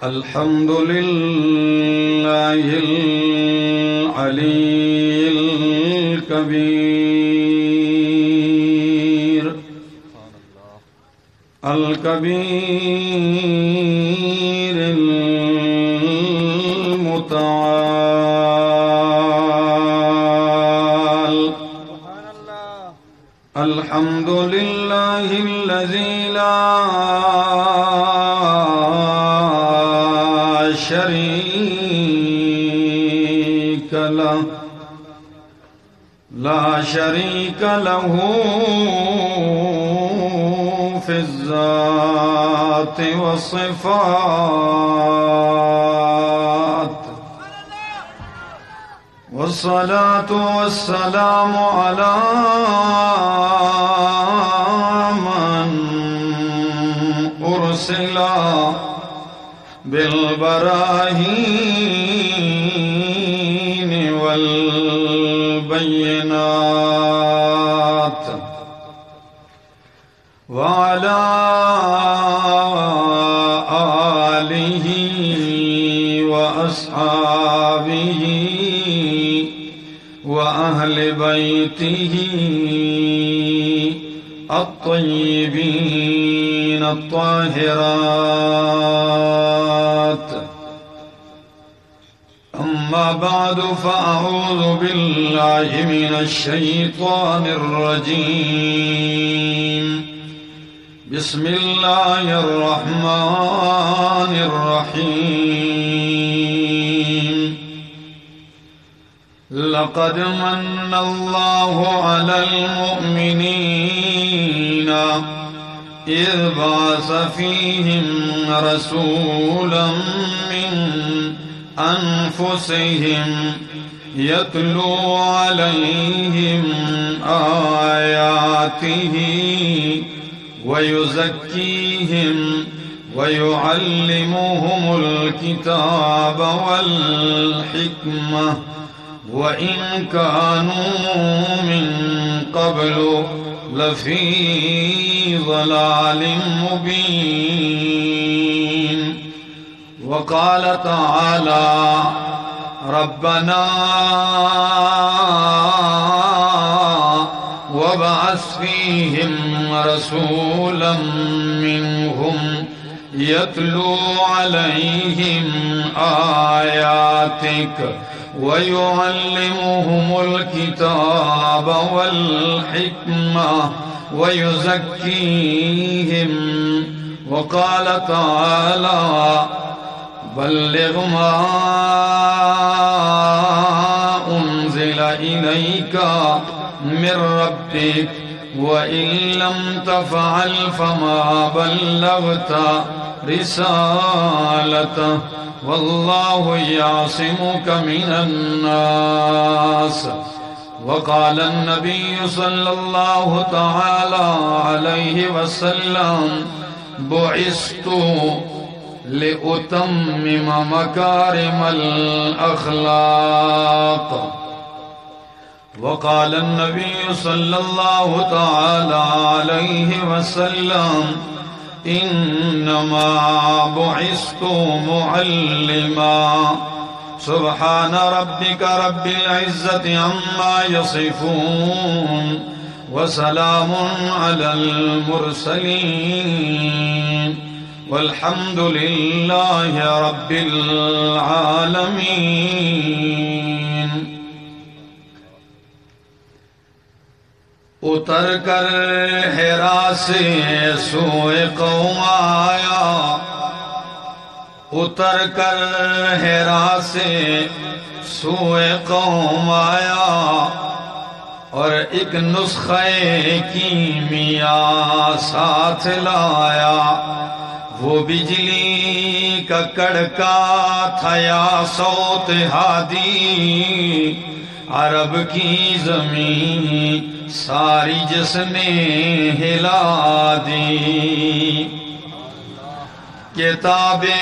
अल्हम्दुलिल्लाहिल अलील कबीर अल कबीरिल मुतआल अल्हम्दुलिल्लाहिल्लज़ी ला शरीक लहू फ़िज़्ज़ाति वस्सिफ़ात वस्सलातु वस्सलामु अला मन उर्सिला बिल बराहीन वल बय्यिनात वअला आलिही व अस्हाबिही व अहले बैतिही अत्तय्यिबीन अत्ताहिरात अम्मा बादु फ़अऊज़ु बिल्लाहि मिनश शैतानिर रजीम बिस्मिल्लाहिर रहमानिर रहीम लक़द मन्नल्लाहु अलल मुअमिनीना इज़ बअस फ़ीहिम रसूलन मिन अनफुसिहिम यत्लू अलैहिम आयातिही व युज़क्कीहिम व युअल्लिमुहुमुल किताब वल हिक्मह व इन कानू मिन क़ब्लु लफ़ी ज़लालिम मुबीन वक़ाल तआला रब्बना वबअस फ़ीहिम रसूलन मिनहुम यत्लू अलैहिम आयातिक व युअल्लिमुहुमुल किताब वल हिक्मह व युज़क्कीहिम वक़ाल तआला बल्लिग़ मा उन्ज़िला इलैका मिर रब्बिक व इन लम तफ़अल फमा बल्लग़ता रिसालतह वल्लाहु यासिमुक मिनन नास वक़ाल अन्नबिय्यु सल्लल्लाहु तआला अलैहि वसल्लम बुइस्तु लिउतम्मिम मकारिमल अख़लाक़ वक़ाल अन्नबिय्यु सल्लल्लाहु तआला अलैहि वसल्लम इन्नमा बुइस्तु मुअल्लिमा सुब्हान रब्बिका रब्बिल इज़्ज़ति अम्मा यसिफून व सलामुन अलल मुरसलीन वल्हम्दुलिल्लाहि रब्बिल आलमीन। उतर कर हिरा से सोए कौम आया, उतर कर हिरा से सोए कौम आया और एक नुस्खे कीमिया साथ लाया। वो बिजली का कड़का था या सौत हादी, अरब की ज़मीं सारी जिसने हिला दी। किताबे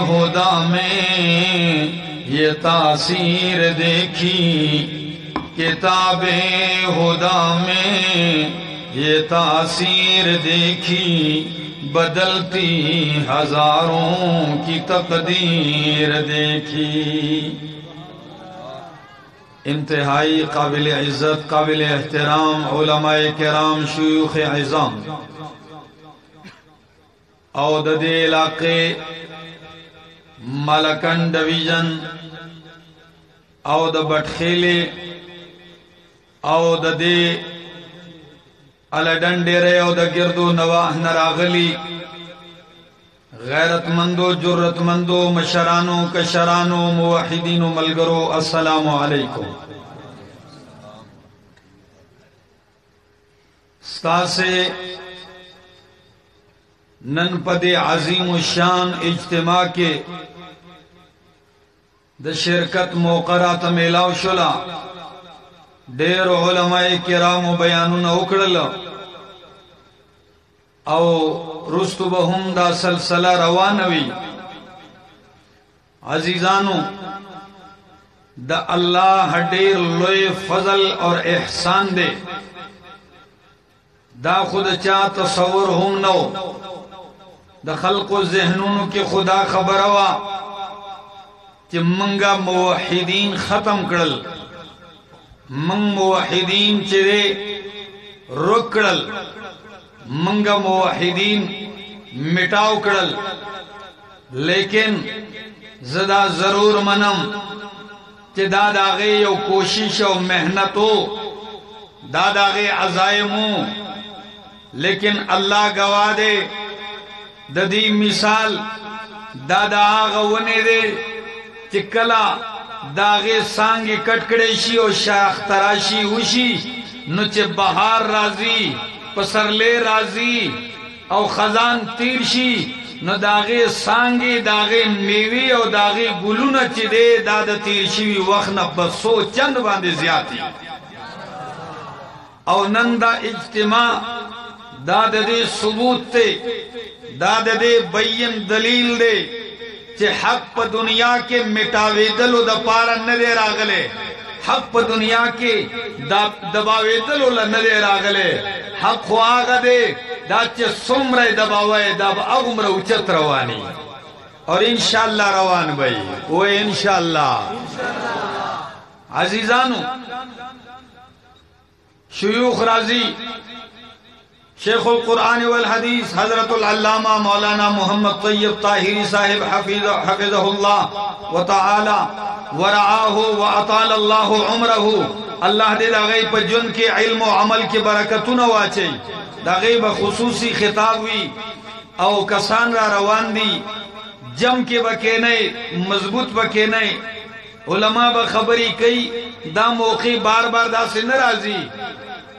हुदा में ये तासीर देखी, किताबे हुदा में ये तासीर देखी, बदलती हजारों की तकदीर देखी। इंतहाई काबिल इज्जत काबिल एहतराम उलमाए किराम शयूख इज़ाम और ददे इलाके मलकन डिवीजन और द बटखेले और ददे अलडन डेरे और द गिरदो नवाह नरागली गैरतमंदो जुर्रतमंदो मशरानो कशरानो मुवहिदीनो मलगरो अस्सलामु अलैकुम। स्तासे ननपदे अजीम शान इज्तिमा के द शिरकत मोकरा तमेलाव शुला डेर उलमाए किराम बयानुन उकड़ल औ रुस्तु बहुम दा सलसला रवानवी। अजीजानो द अल्लाह डेर लोए फजल और एहसान दे दा खुद चा तसव्वुर हम नो द खल्को ज़हनों के खुदा खबरवा कि मंगा मुवहिदीन खत्म करल, मंग मुवहिदीन चिरे रुकड़ल, मंगा मुवहिदीन मिटाव करल। लेकिन ज़दा जरूर मनम कि दादागे यो कोशिश और मेहनतो दादागे अज़ायमो, लेकिन अल्लाह गवा दे ददी मिसाल दादा गवने दे चिकला दागे सांगे कटकड़ेशी और शाख तराशी उशी नुचे बहार राजी पसरले राजी और खजान तीरशी न दागे सांगे दागे मेवी और दागे गुलू न चिदे दादा तीरशी वक्त न बसो चंद बांधे ज्यादा और नंदा इज्तिमा दादा दे सबूत ते दादा दे बय्यन दलील दे कि हक प दुनिया के मिटावे दलो द पारा न दे रागले, हक प दुनिया के दबावे दलो न दे रागले, हक ख्वाग दे दाचे सुमरे दबावे दब अगुमर उचत रवानी और इंशाअल्लाह रवान भाई वो इंशाअल्लाह। अजीजानो शयूख राजी शेखुल कुरान वल हदीस हजरतुल अल्लामा मौलाना मोहम्मद तैयब ताहिरी साहिब हफिज़हुल्लाह व तआला व रआहु व अताल अल्लाहु उम्रहु। अल्लाह दे दागई पर जुन के इल्म व अमल के बरकतुन वाचे दागई बखुसूसी खिताब हुई और कसान रा रवान दी जम के बकेने मजबूत बकेने उलमा बखबरी कई दा मौके बार बार दा से नाराजी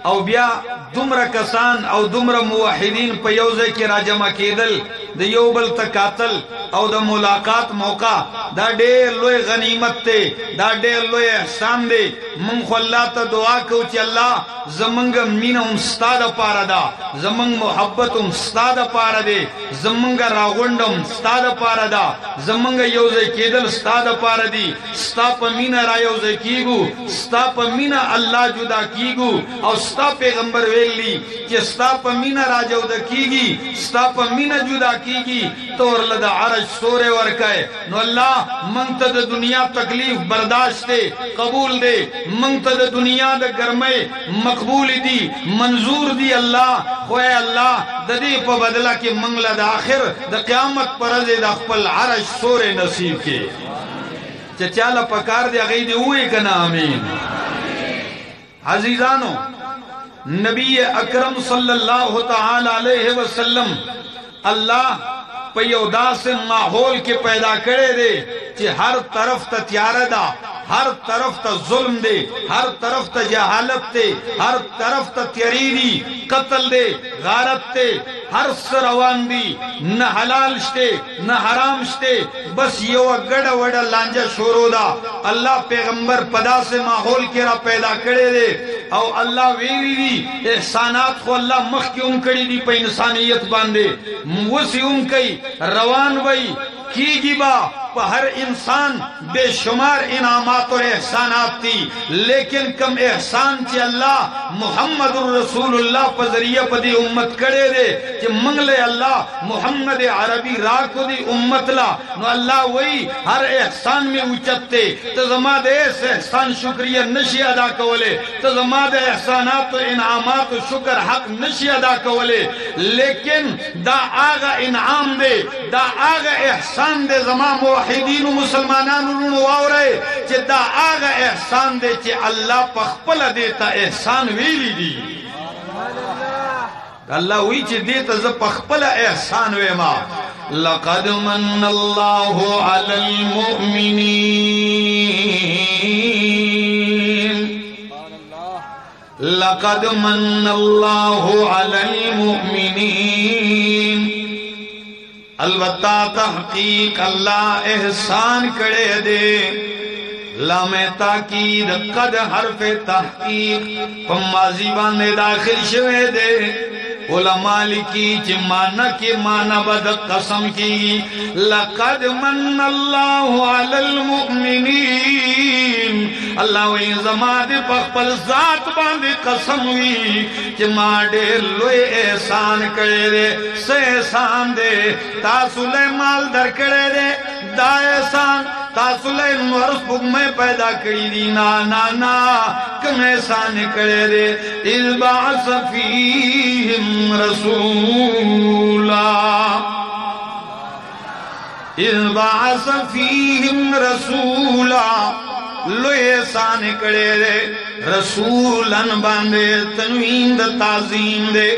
और ब्या दुमरा कसान और दुमरा मुवहिदीन पयोजे के राजमा केदल द योबल तकातल और द मुलाकात मौका दा डेर लोए गनीमत ते दा डेर लोए एहसान दे। मंग अल्लाह त दुआ को कि अल्लाह जमंग मीन उस्ताद पारा दा, जमंग मोहब्बत उस्ताद पारा दे, जमंग रागुंडम उस्ताद पारा दा, जमंग योजे केदल उस्ताद पारा दी। स्ताप मीना रायोजे कीगु, स्ताप मीना अल्लाह जुदा कीगु और स्ता पैगंबर वेली कि स्ताप मीना राजो द कीगी, स्ताप मीना जुदा कीगी तो लदा अरश सोरे वरकाए नो अल्लाह मंगतद दुनिया तकलीफ बर्दाश्त दे कबूल दे, मंगतद दुनिया द गरमे मकबूल दी मंजूर दी। अल्लाह खोए अल्लाह ददी प बदला के मंगला द आखिर द क़यामत पर दे द खपल अरश सोरे नसीब के चचाला पकार दे गई दे हुए कना आमीन। अजीजानो नबी अकरम सल्लल्लाहु तआला अलैहि वसल्लम अल्लाह पयोदा से माहौल के पैदा करे दे कि हर तरफ तैयार दा हर तरफ ता जुल्म दे, हर तरफ ता जहालत दे, हर तरफ ता त्यारीरी कत्ल दे, गारत दे, हर सरवान दी न हलाल शते न हराम शते, बस यो गड़ा वड़ा लांजा शोरो दा। अल्लाह पैगंबर पदा से माहौल केरा पैदा करे दे और अल्लाह वेली दी एहसानात को अल्लाह मख की उमकड़ी दी पे इंसानियत बांधे मुसी उमकई रवान वही की गिबा हर इंसान बेशुमार इनामात और एहसानात थी, लेकिन कम एहसान थी अल्लाह मुहम्मद रसूलुल्लाह पर जरिया पदी उम्मत करे दे कि मंगले अल्लाह मुहम्मद अरबी राको दी उम्मत ला नो अल्लाह वही हर एहसान में उचते तो जमा दे एहसान शुक्रिया नशी अदा कवले तो जमा दे एहसानात और इनामात शुक्र हक नशी अदा कवले, लेकिन दा आगा इनाम दे दा आगा एहसान दे जमा मुवहिदीन मुसलमानान वावरे चे दा आगा एहसान दे चे अल्लाह पखपल देता एहसान वेली दी अल्लाह वही चे देता ज पखपल एहसान वे मा लक़द मन्नल्लाहु अलल मुमिनीन लक़द मन्नल्लाहु अलल मुमिनीन अलबत्ता तहकीक अल्लाह एहसान करे दे लामे ताकीद कद हरफे तहकीक माजी बांधे दाखिल शवे दे उलमा लिखी चिमाना के माना बद कसम की लक़द मन्नल्लाहु अलल मुमिनीन अल्लाह वही जमादे पखपल जात बांधे कसम हुई कि माडे लोए एहसान करे दे से एहसान दे तासुले माल दर करे दे दा एहसान तासुले नरस बुग में पैदा करी दी ना ना ना कम एहसान करे दे इज़बाअस फीहिम रसूला इज़बाअस फीहिम रसूला लो एहसान करे दे रसूलन बांधे तनवीन द ताजीम दे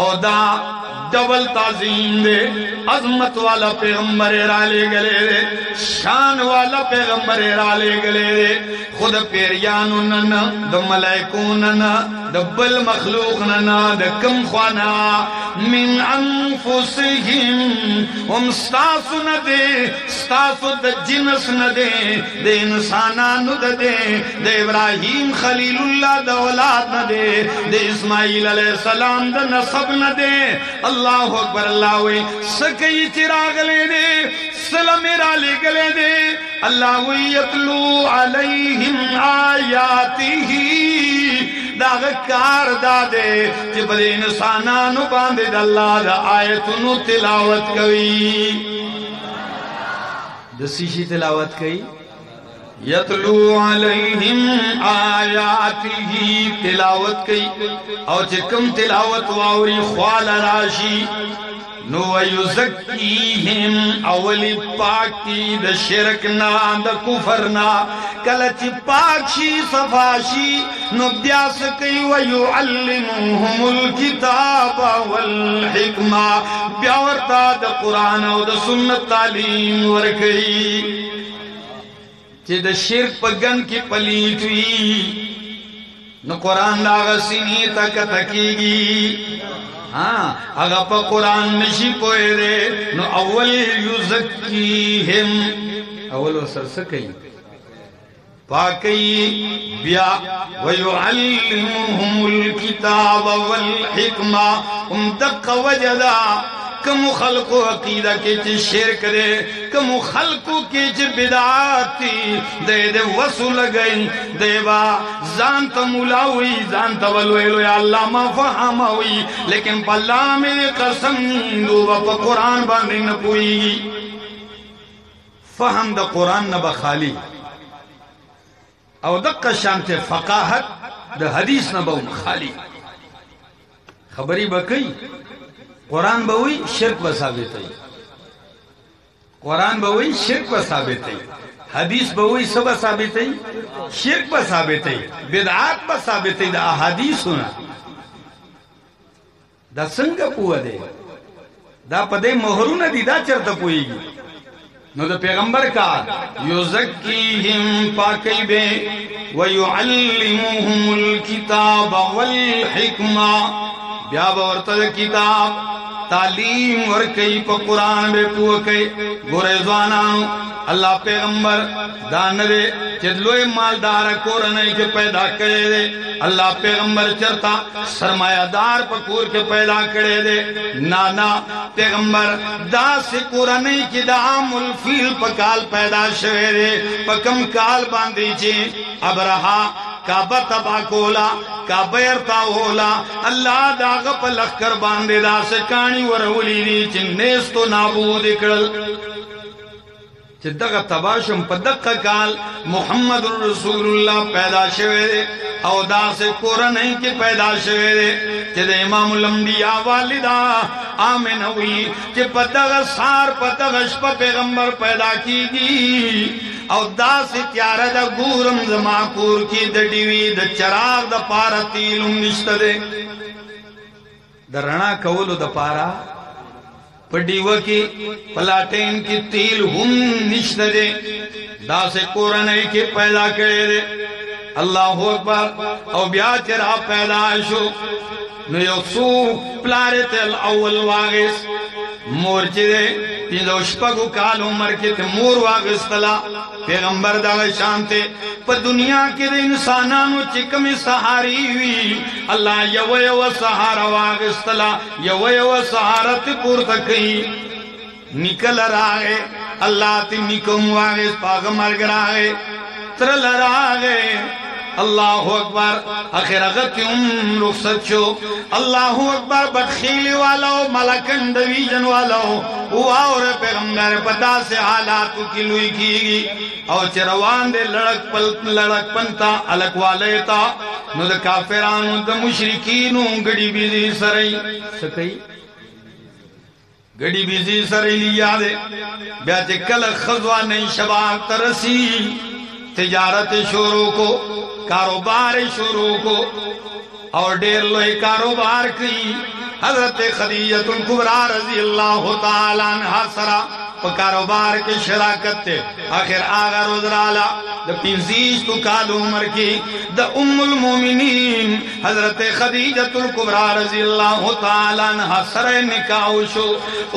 औदा डबल ताजीम दे अजमत वाला पैगंबर राले गले दे शान वाला पैगंबर राले गले दे खुद पेरियान नन द मलाइकून न द बल मखलूक न द कम ख्वाना मिन अनफुसिहिम हम स्तासु न दे स्तासु द जिनस न दे दे इंसानान द दे दे इब्राहिम खलीलुल्लाह द औलाद न दे दे इस्माइल अलैहिस्सलाम द नसब न दे अल्लाह अकबर अल्लाह वे सकई चिराग ले दे सलाम मेरा ले गले दे अल्लाह वे यतलू अलैहिम आयातिही दाग कार दादे कि बड़े इंसानानु बांधे अल्लाह दा आयतुनु तिलावत कवी दसीशी तिलावत कई यतलू अलैहिम आयातिही तिलावत कई और चिकम तिलावत वावरी ख्वाल राशि नो युज़क्कीहिम अवली पाकी द शिरक ना द कुफर ना कलच पाक्षी सफाशी नो ब्यास कई वयुअल्लिमुहुमुल किताब वल हिकमा ब्यावरता द कुरान और द सुन्नत तालीम वर कई द शिरक पगन की पलीट हुई न कुरान दागा सीनी तक तकीगी हाँ अगर पर कुरान नशी पोए दे न अव्वल युज़क्कीहिम अव्वल वसर सकई पाकई बिया वयुअल्लिमुहुमुल किताब वल हिकमा दक वजदा कम खल्को अकीदा के च शिरक दे कम खल्को के च बिदाती दे दे वसूल गई देवा जानत मुलावी जानत वलवेलो या अल्लाह मा फहम हुई लेकिन पल्ला में कसम दो व कुरान बांधे न कोई फहम द कुरान न बखाली और दक शांत फकाहत द हदीस न बहु खाली खबरी बकई कुरान बहुई शिरक बसाबित कुरान बहुई शिरक बसाबित हदीस बहुई सब साबित शिरक बसाबित बिदआत बसाबित द अहादीस सुना द संग पुआ दे दा पदे मोहरू न दीदा चरत पुईगी नो द पैगंबर का युज़क्कीहिम पाकैबे व युअल्लिमुहुमुल किताब वल हिकमा ब्या वर्तल किताब तालीम और कई प कुरान बे पुअ कई गोरे जवानानु अल्लाह पैगंबर दानवे चिदलोए मालदार कोरने के पैदा करे दे अल्लाह पैगंबर चरता सरमायादार पकूर के पैदा करे दे नाना पैगंबर दास कोरने की दामुल फील पकाल पैदा शवे दे पकम काल बांधी ची अबरहा काबा तबा कोला काबयरता होला अल्लाह दाग पर लखकर बांधे दास कानी वरवली दी चिन्नेस तो नाबूद इकड़ल चिद्दक तबाशम पदक काल मोहम्मद रसूलुल्लाह पैदा शवे और दास कोरन के पैदा शवे चिदे इमामुल अंबिया वालिदा आमिन हुई कि पदक सार पदक अशप पैगंबर पैदा कीगी और दास त्यार द गूरम जमाकूर की दडीवी द चराग द पारा तीलुम निश्तदे द रणा कौलु द पारा पडीव की पलाटेन की तील हम निश्तदे दास कोरन के पैदा करे दे अल्लाहु अकबर और ब्या चरा पैदाशो नयोसु प्लारे तेल अव्वल वागिस मोर्चे दे पिंदोष्पगु काल उमर के ते मोर वागिस्तला पैगंबर दा शांते पर दुनिया के दे इंसानानु चिकमी सहारी हुई अल्लाह यवयव सहारा वागिस्तला यवयव सहारत पुर तकई निकल रागे अल्लाह ति निकम वागिस पाग मर गरागे तरल रागे अल्लाहु अकबर आखिर रुखसत छो अल्लाहु अकबर बदखीली वाला मलकन डिवीजन वाला और पैगंबर पता से हालात की लुई की और चरवान दे लड़क पंता अलग वाले ता नुद काफिरानु द मुशरिकीनु गड़ी बिजी सरई सकई गड़ी बिजी सरई लिया दे ब्याचे कल खजवा नहीं शबाब तरसी तिजारत शुरू को कारोबार शुरू को और डेर लोई कारोबार की हजरत खदीजतुल कुबरा रजी अल्लाह ताला अन्हा सरा कारोबार की शराकत आखिर आगा रोजराला द पिंजीज तो काल उमर की द उम्मुल मोमिनीन हजरत खदीजतुल कुबरा रजी अल्लाह ताला अन्हा सरा निकाह शो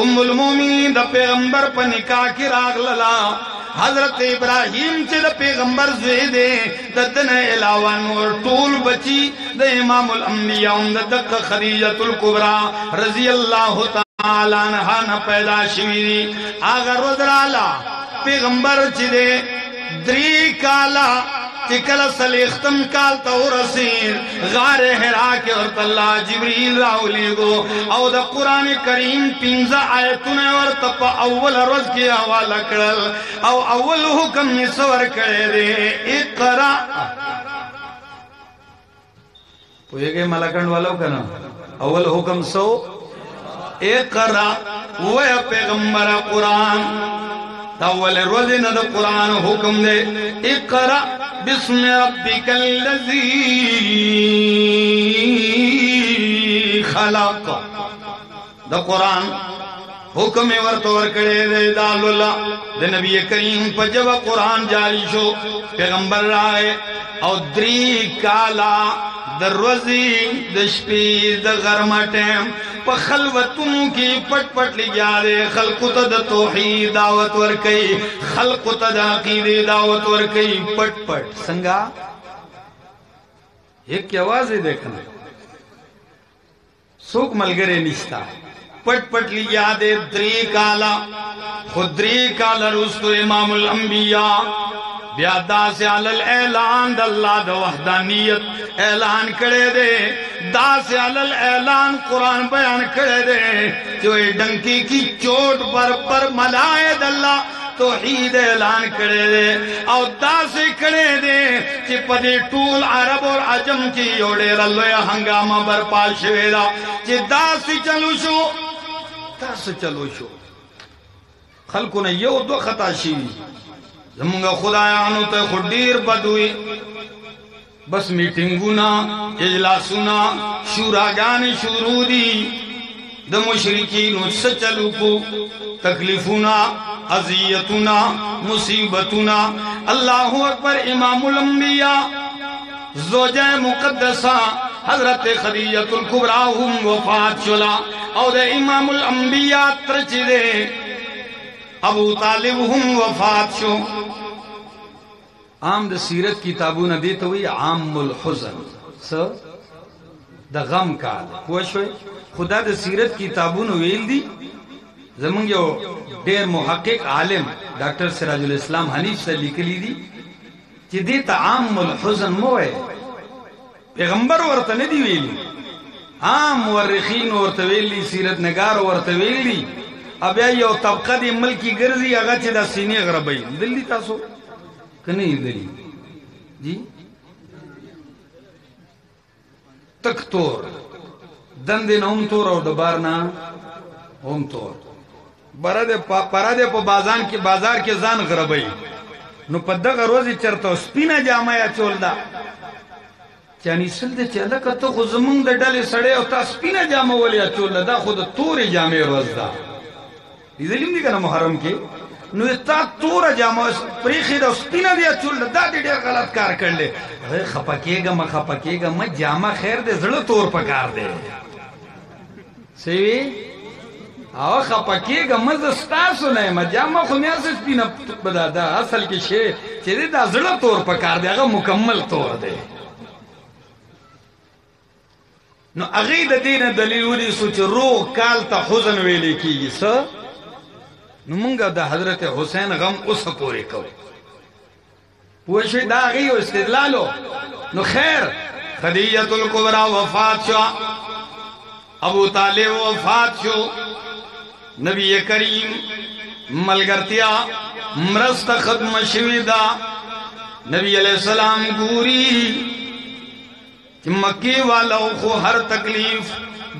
उम्मुल मोमिनीन द पैगंबर पर निकाह की राग लला हजरत इब्राहिम से द पैगंबर ज़ेदे ददन अलावा नूर टूल बची द इमामुल अंबिया द खदीजतुल कुबरा रजी अल्लाह ताला अन्हा न पैदा शिवी आगर रोजराला पैगंबर चिदे द्री काला चिकल सलेख्तम काल तौरसीर गारे हिरा के और तल्ला जिब्रील राउली गो और द कुरान करीम पिंजा आयतुने और तप अव्वल रोज के हवाला करल और अव्वल हुक्म निसवर करे रे इकरा पोएगे मलकंड वालों का ना अव्वल हुक्म सो इकरा वो पैगंबर कुरान अव्वल रोज न द कुरान हुक्म दे इकरा बिस्म रब्बिकल लज़ी खलक द कुरान हुक्म वर्तवर करे दे दालुल्ला द नबी करीम पर जब कुरान जारी शो पैगंबर आए और द्री काला द रोजी द शपी द गरमा टाइम प खलवतुन की पट पट लिया रे खलकुत द तौहीद दावत वर कई खलकुत द अकीदे दावत वर कई पट पट संगा एक की आवाज है देखना सुख मलगरे निश्ता पट पट लिया दे द्री काला खुद्री काला रुस्तु इमामुल अंबिया ब्यादा से अलल ऐलान दल्ला द वहदानियत ऐलान करे दे दा से अलल ऐलान कुरान बयान करे दे जो डंकी की चोट पर मलाए दल्ला तौहीद ऐलान करे दे और दा से करे दे कि पदे टूल अरब और अजम की योड़े रल्लोया हंगामा बरपा शेरा कि दा से चलो शो खलको ने यो दो खताशी जमुंगा खुदायानु ते खुडीर बदुई बस मीटिंगुना इजलासुना शूरागान शुरू दी द मुशरिकीन चलू को तकलीफुना अजियतुना मुसीबतुना। अल्लाहु अकबर। इमामुल अंबिया ज़ौजा मुक़द्दसा हजरत खदीजतुल कुबरा हुम वफात शुला और इमामुल अंबिया त्रचिदे अबू तालिब हुम वफात शो। आम द सीरत किताबों न देते हुए आमुल हुज़न स द गम काल पोशो खुदा द सीरत किताबों न वेल दी जमंग जो डेर मुहक्किक आलिम डॉक्टर सिराजुल इस्लाम हनीफ से लिख ली दी कि देता आमुल हुज़न मोए पैगंबर वर्त ने दी वेली आम मुवर्रिखीन वर्त वेली सीरत नगार वर्त वेली। अब यो तबका दी मल्की गर्जी अगा च सीने गरबई दिल्ली तासो कने दिल्ली जी तक तोर दंदे नोम तोर और दबारना ओम तोर बरादे परादे प बाजार के जान गरबई नु पद्दग रोजी चरतो स्पिना जामाया चोलदा चानी सल्दे चला का तो खुजमंग दडले सड़े और स्पिना जामा वाले चोलदा दा खुद तोरे जामे रोजदा इजलिम दी kana मुहर्रम के नु इतना तोरा जामा प्रीखी दा स्पिना दिया चोलदा दा दे गलत कार कर ले अरे खपकेगा मैं जामा खैर दे जड़ तोर पकार दे सेवी आओ खपकेगा मजस्ता सुने मैं जामा खुनिया से स्पिना बदा दा असल के शे चेदे दा जड़ तोर पकार दे अगर मुकम्मल तोर दे नो अगीद दीन दलील वली सोच रो काल ता हुज़न वेले की स नु मंगा दा हजरत हुसैन गम उस पूरे को पोशे दा गई इस्तिदलालो नु खैर खदीजतुल कुबरा वफात शो अबू तालिब वफात शो नबी करीम मलगरतिया मरस्त खत्म शविदा नबी अलैहि सलाम गुरी मक्की वालों को हर तकलीफ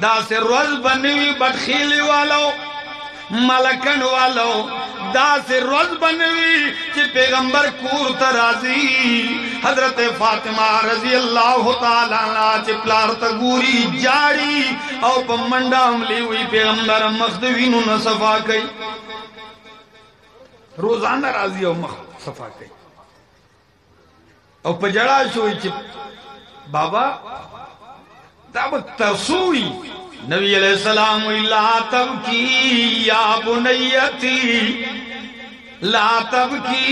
दा से रोज बनवी बटखीली वालों मलकन वालों दा से रोज बनवी कि पैगंबर कूर तराजी हजरत फातिमा रजी अल्लाह ताला अन्हा चिपलार तगूरी जाड़ी और पमंडा हमली हुई पैगंबर मखदवी नु न सफा कई रोजाना राजी और मख सफा कई और पजड़ा शोई चिप बाबा तब तरसुई नबी अलैहिस्सलाम ला तबकी या बुनयती ला तबकी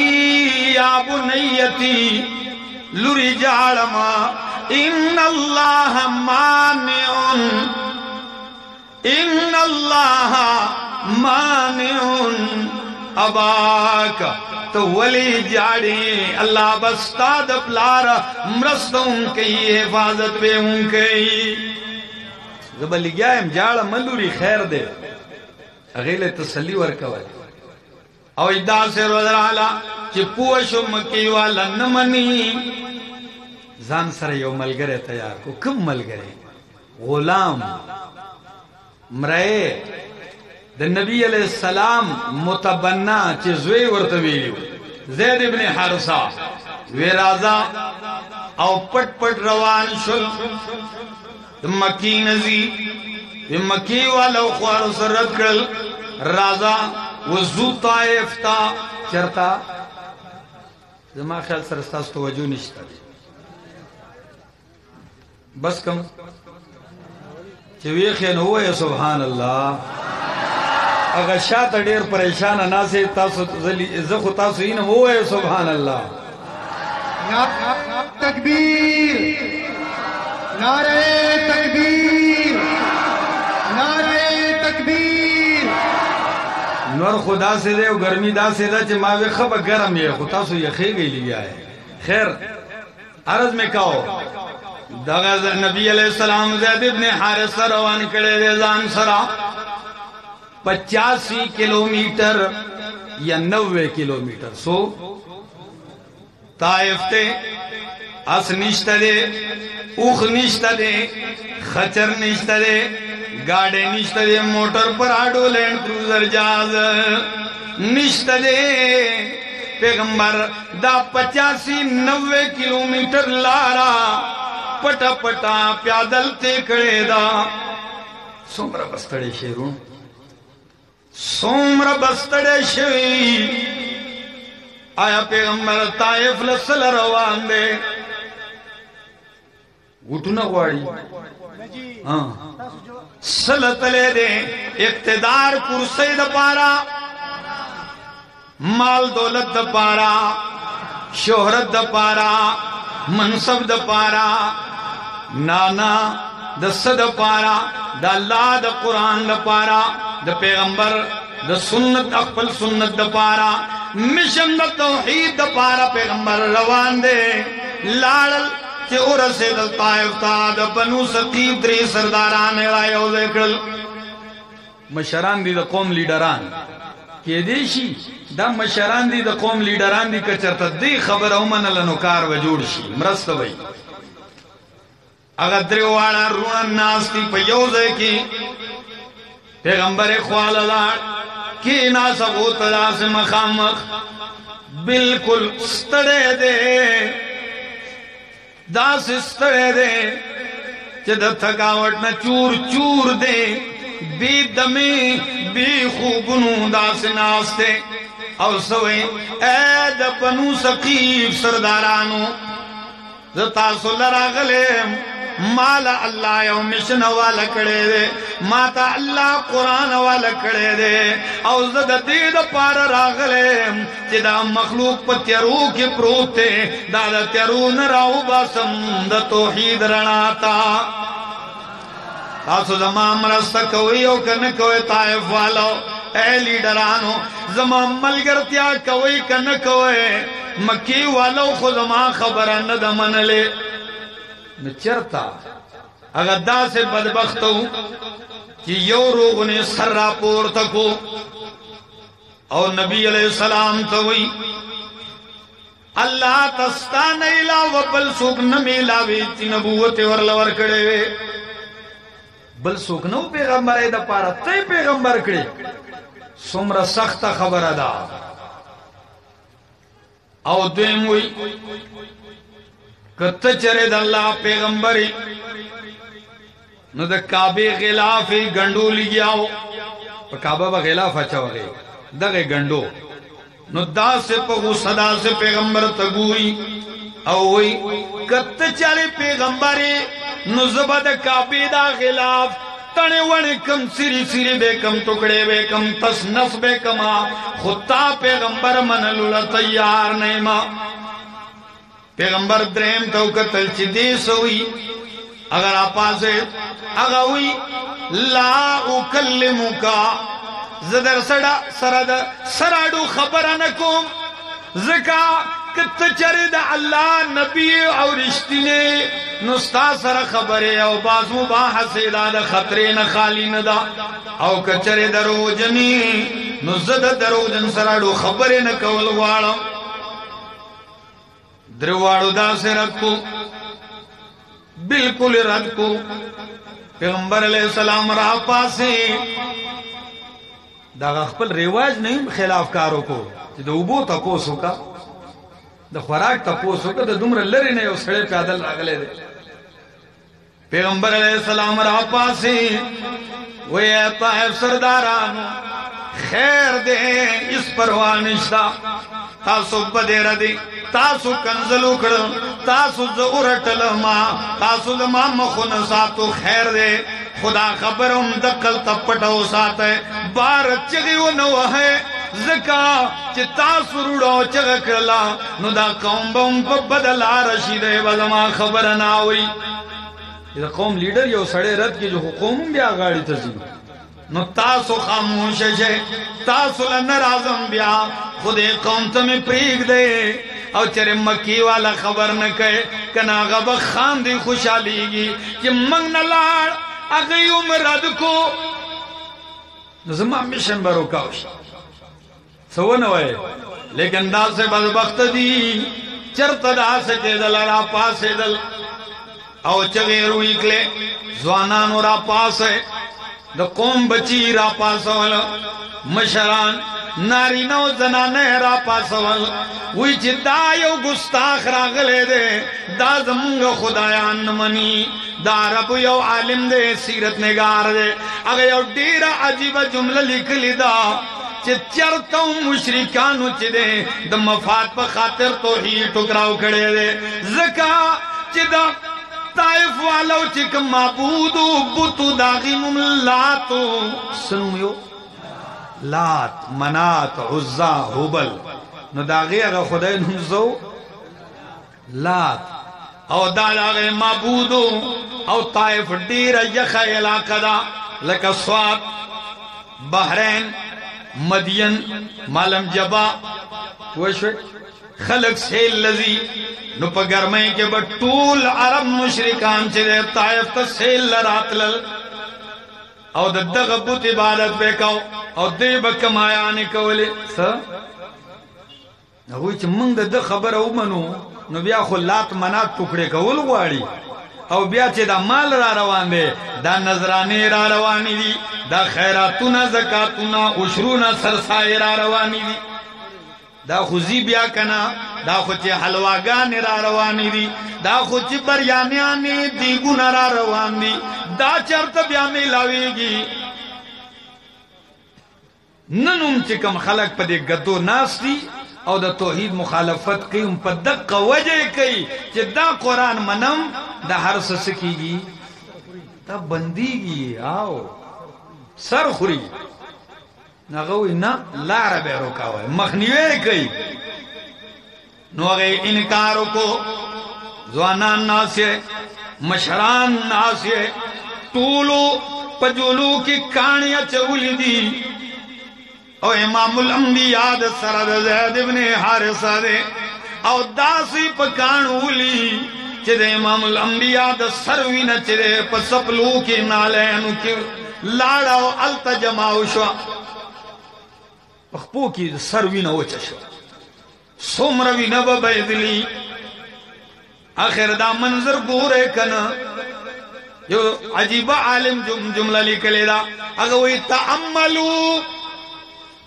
या बुनयती लुरी जाड़मा इन्नल्लाह मानिउन अबाका तो वली जाड़ी अल्लाह बस्ताद प्लारा मरस्तों की हिफाजत पे उनके जबल गया हम जाड़ा मलूरी खैर दे अगले तसल्ली वर्कवाल और इदा से रोजराला कि पोशो मकी वाला नमनी जान सर यो मलगरे तैयार को कम मलगरे गुलाम मरे द नबी अलैहि सलाम मुतबन्ना चिज़वे वर्तवीलियो ज़ैद इब्न हारिसा वे राजा और पट रवान शुल मक्की नजी मक्की वालों ख्वार सरत कल राजा वजू ताइफ ता चरता जमा ख्याल सरस्तास तो वजू निश्ता बस कम चवे खेन हुआ है सुभान अल्लाह अगर शात डेर परेशान ना से तासु जखु तासु इन वो है सुभान अल्लाह तकबीर नारे तकबीर नारे तकबीर नूर खुदा से दे गर्मी दा से दा मावे खब गरम है खुदा सु यखे गई लिया है खैर अर्ज में कहो दगा नबी अलैहि सलाम ज़ैद इब्न हारिसा रवान करे रेजान सरा 85 किलोमीटर या 90 किलोमीटर सो ताइफ ते अस निश्ता दे उख निश्ता दे खचर निश्ता दे गाड़े निश्ता दे मोटर पर आडो लैंड क्रूजर जहाज निश्ता दे पैगंबर दा 85-90 किलोमीटर लारा पटा पटा प्यादल ते खड़े दा सोमरा बस्तड़े शेरू सोमरा बस्तड़े शेवी आया पैगंबर ताइफ लसल रवान दे उठना वाड़ी हाँ सलतले दे इक्तदार कुर्सी द पारा माल दौलत द पारा शोहरत द पारा मनसब द पारा नाना दस द पारा the Allah the Quran the पारा द पैगंबर द सुन्नत अकबल सुन्नत द पारा मिशन द तौहीद द पारा पैगंबर रवान दे लाड़ल के उरसे द ताइफ ता द बनु सकीफ द्री सरदारान आयो देखल मशरान दी द कौम लीडरान के देशी दा मशरान दी द कौम लीडरान दी कचरत दी खबर औमन लनुकार वजूड़ शी मरस्त भाई अगर द्रिवाड़ा रुणन नास्ती पयोजे की पैगंबर ख्वाला की ना सबूत से मखामख बिल्कुल स्तड़े दे दास स्तड़े दे जद थकावट न चूर चूर दे बी दमी बी खूबनू दास नास्ते और सवे ए द बनु सकीफ सरदारानो जता सुलरा गले माला अल्लाह यो मिशन वाला करे दे माता अल्लाह कुरान वाला करे दे और जद दीद पार रागले चिदा मखलूक पत्यरू के प्रोते दादा त्यरू न राहु बासम द तौहीद रणाता तासु जमाम रस्त कोई ओ कन कोई ताइफ वालो ए लीडरानो जमाम मलगर त्या कोई कन कोई मक्की वालो खुद मा खबर न दमन ले न चरता अगर दा से बदबख्त हूं कि यो रोग ने सर्रा पोर तको और नबी अलैहि सलाम तो हुई अल्लाह तस्ता नहीं ला वबल सुख न मिलावी ती नबूवत और लवर कड़े वे बल सुख न पैगंबर है द पारा ते पैगंबर कड़े सुमरा सख्त खबर अदा और देम हुई कत चरे द अल्लाह पैगंबरी न द काबे खिलाफ ही गंडो लियाओ काबा बा खिलाफ अच्छा वगे दगे गंडो न दा से पगु सदा से पैगंबर तगुई औई कत चले पैगंबरी न जबद काबे दा खिलाफ तने वने कम सिरी सिरी बेकम टुकड़े बेकम तस नस बेकमा खुदा पैगंबर मनलुला तैयार नहीं मा पैगंबर द्रेम तो कतल चिदेश हुई अगर आपासे अगर हुई ला उकल्लिमुका जदर सड़ा सरद सराडू खबर नकुम ज़का कत चरिद अल्लाह नबी और इश्तिने नुस्ता सर खबरे और बाजू बाहसे दाद खतरे न खाली न दा और कचरे दरोजनी नुज़द दरोजन सराडू खबरे न कवल वाला द्रवाड़ो दा से रखो बिल्कुल रद को पैगंबर अलैहिस्सलाम रा पासे दा खपल रिवाज नहीं खिलाफ कारो को द उबो तपोसो का द खुराक तपोसो का द दुमर लरी ने उसड़े पैदल अगले दे पैगंबर अलैहिस्सलाम रा पासे वे ताइफ सरदारान खैर दे इस परवाह निश्ता तासु बदेर दी तासु कंजल उखड़ तासु उरटल मा तासु मा मखुन सातु खैर दे खुदा खबर दकल तपटो सात बार चगियो न है ज़का चिता सुरुड़ो चग करला नुदा कौम बम बदला रशीदे बदमा खबर ना हुई ये कौम लीडर यो सड़े रथ की जो हुकुम भी आगाड़ी तजी न तासु खामोश है तासु नाराजम ब्या खुदे कौम तुम्हें प्रीग दे और चरे मक्की वाला खबर न कहे कना गब खान दी खुशहाली की कि मंग न लाड़ अगई उम्र को नजमा मिशन बरो काउश सो न होए लेकिन दा से बदबख्त दी चरत दा से के दलरा पास दल और चगे रुई के जवानान रा पास है द कौम बची रा पास वाला मशरान नारीना ओ जनाने रा पासवल वही ची दा यो गुस्ताख रागले दे दा जमुंग खुदायान मनी दा रब यो आलिम दे सीरत निगार दे अगर यो डेरा अजीब जुमला लिख लिदा चे चरता मुशरिकानु चे दे द मफाद पर खातिर तो ही टुकराव खड़े दे ज़का चे दा ताइफ वालों चे क माबूदो बुतु दागी मुमलातो सुनो यो लात मनात उज़्ज़ा हुबल न दागी अगर खुदाई नुज़ो लात और दागे माबूदो और ताइफ डेरा यखा इलाका दा लका स्वाब बहरैन मदियन मालम जबा वशवे खलक से लजी नु पगरमई के बटूल अरब मुशरिकान चे ताइफ त से लरात लल और दगबुत इबादत बेकाओ और दे बकमाया ने कवले स वही मंग द खबर ओ मनु नु बिया खुलात मना टुकड़े कवल वाड़ी और बिया चे दा माल रा रवान दे दा नजराने रा रवानी दी दा खैरातुना ज़कातुना उशरुना सरसाए रा रवानी दी दा खुजी बिया कना दा खुची हलवागान रा रवानी दी दा खुची बरियानियानी दीगुना रा रवान दी दा चरत बिया में लावेगी ननुम चिकम खलक पदे गतो नास्ती और दा तौहीद मुखालफत की उन पर दक्का वजह कई कि दा कुरान मनम दा हर ससकीगी दा बंदीगी आओ सर खुरी नगोई ना लार बे रोका हुआ मखनिवे कई नोगे इनकारों को जवानान नासे मशरान नासे टूलो पजोलो की कहानियां चौली दी और इमामुल अंबिया द सरद ज़ैद इब्ने हारिसा दे और दासी पकाणूली चिदे इमामुल अंबिया द सरवी न चिदे पसपलू के नाले अनुके लाड़ा अल्तजमाउ शो पखपो की सरवी न ओचशो सोमरवी न बबैदली आखिर दा मंजर गोरे कन जो अजीबा आलिम जुमला लिखलेदा अगर वही तअम्मलू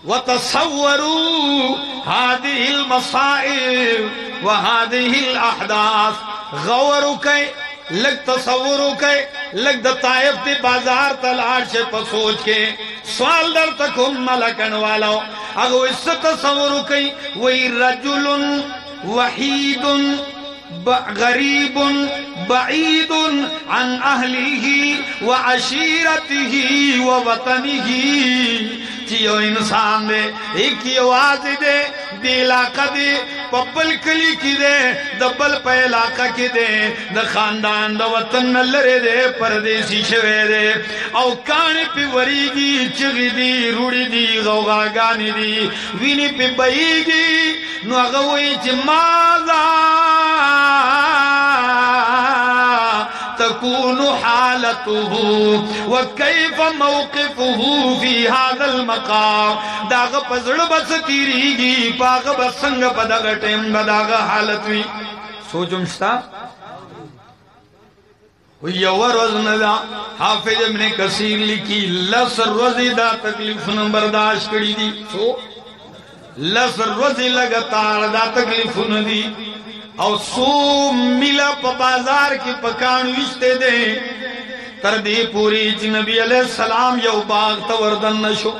वतसव्वरू हादिहिल मसाइब व हादिहिल अहदास गौरू के लग तसव्वरू के लग द ताइफ दे बाजार तलाश से सोच के सवाल दर तक मलकन वाला अगर इस तसव्वरू के वही रजुलुन वहीदुन गरीबुन बईदुन अन अहलिही व अशीरतिही व वतनिही चियो इंसान दे एक आवाज दे इलाका दे पपल कली की दे दबल पे इलाका की दे द खानदान द वतन नल्लरे दे परदेसी शवे दे औ कान पे वरीगी चिगी दी रूड़ी दी गौगा गानी दी विनी पे बईगी नो अगवई चिमादा तकूनु हालतुहु व कैफ मौक़िफ़ुहु फी हाज़ल मक़ाम दाग पजड़ बस तीरीगी पाग बसंग पदग टेम बदाग हालत हुई सोचुमस्ता यवर वज़नदा हाफिज इब्ने कसीर लिखी लसर रोज़िदा तकलीफ न बर्दाश्त करी दी सो लसर रोज़ी लगातार दा तकलीफ न दी और सो मिला बाजार की पकान विश्ते दे कर दी पूरी नबी अलैहि सलाम यो बाग तवर्दन नशो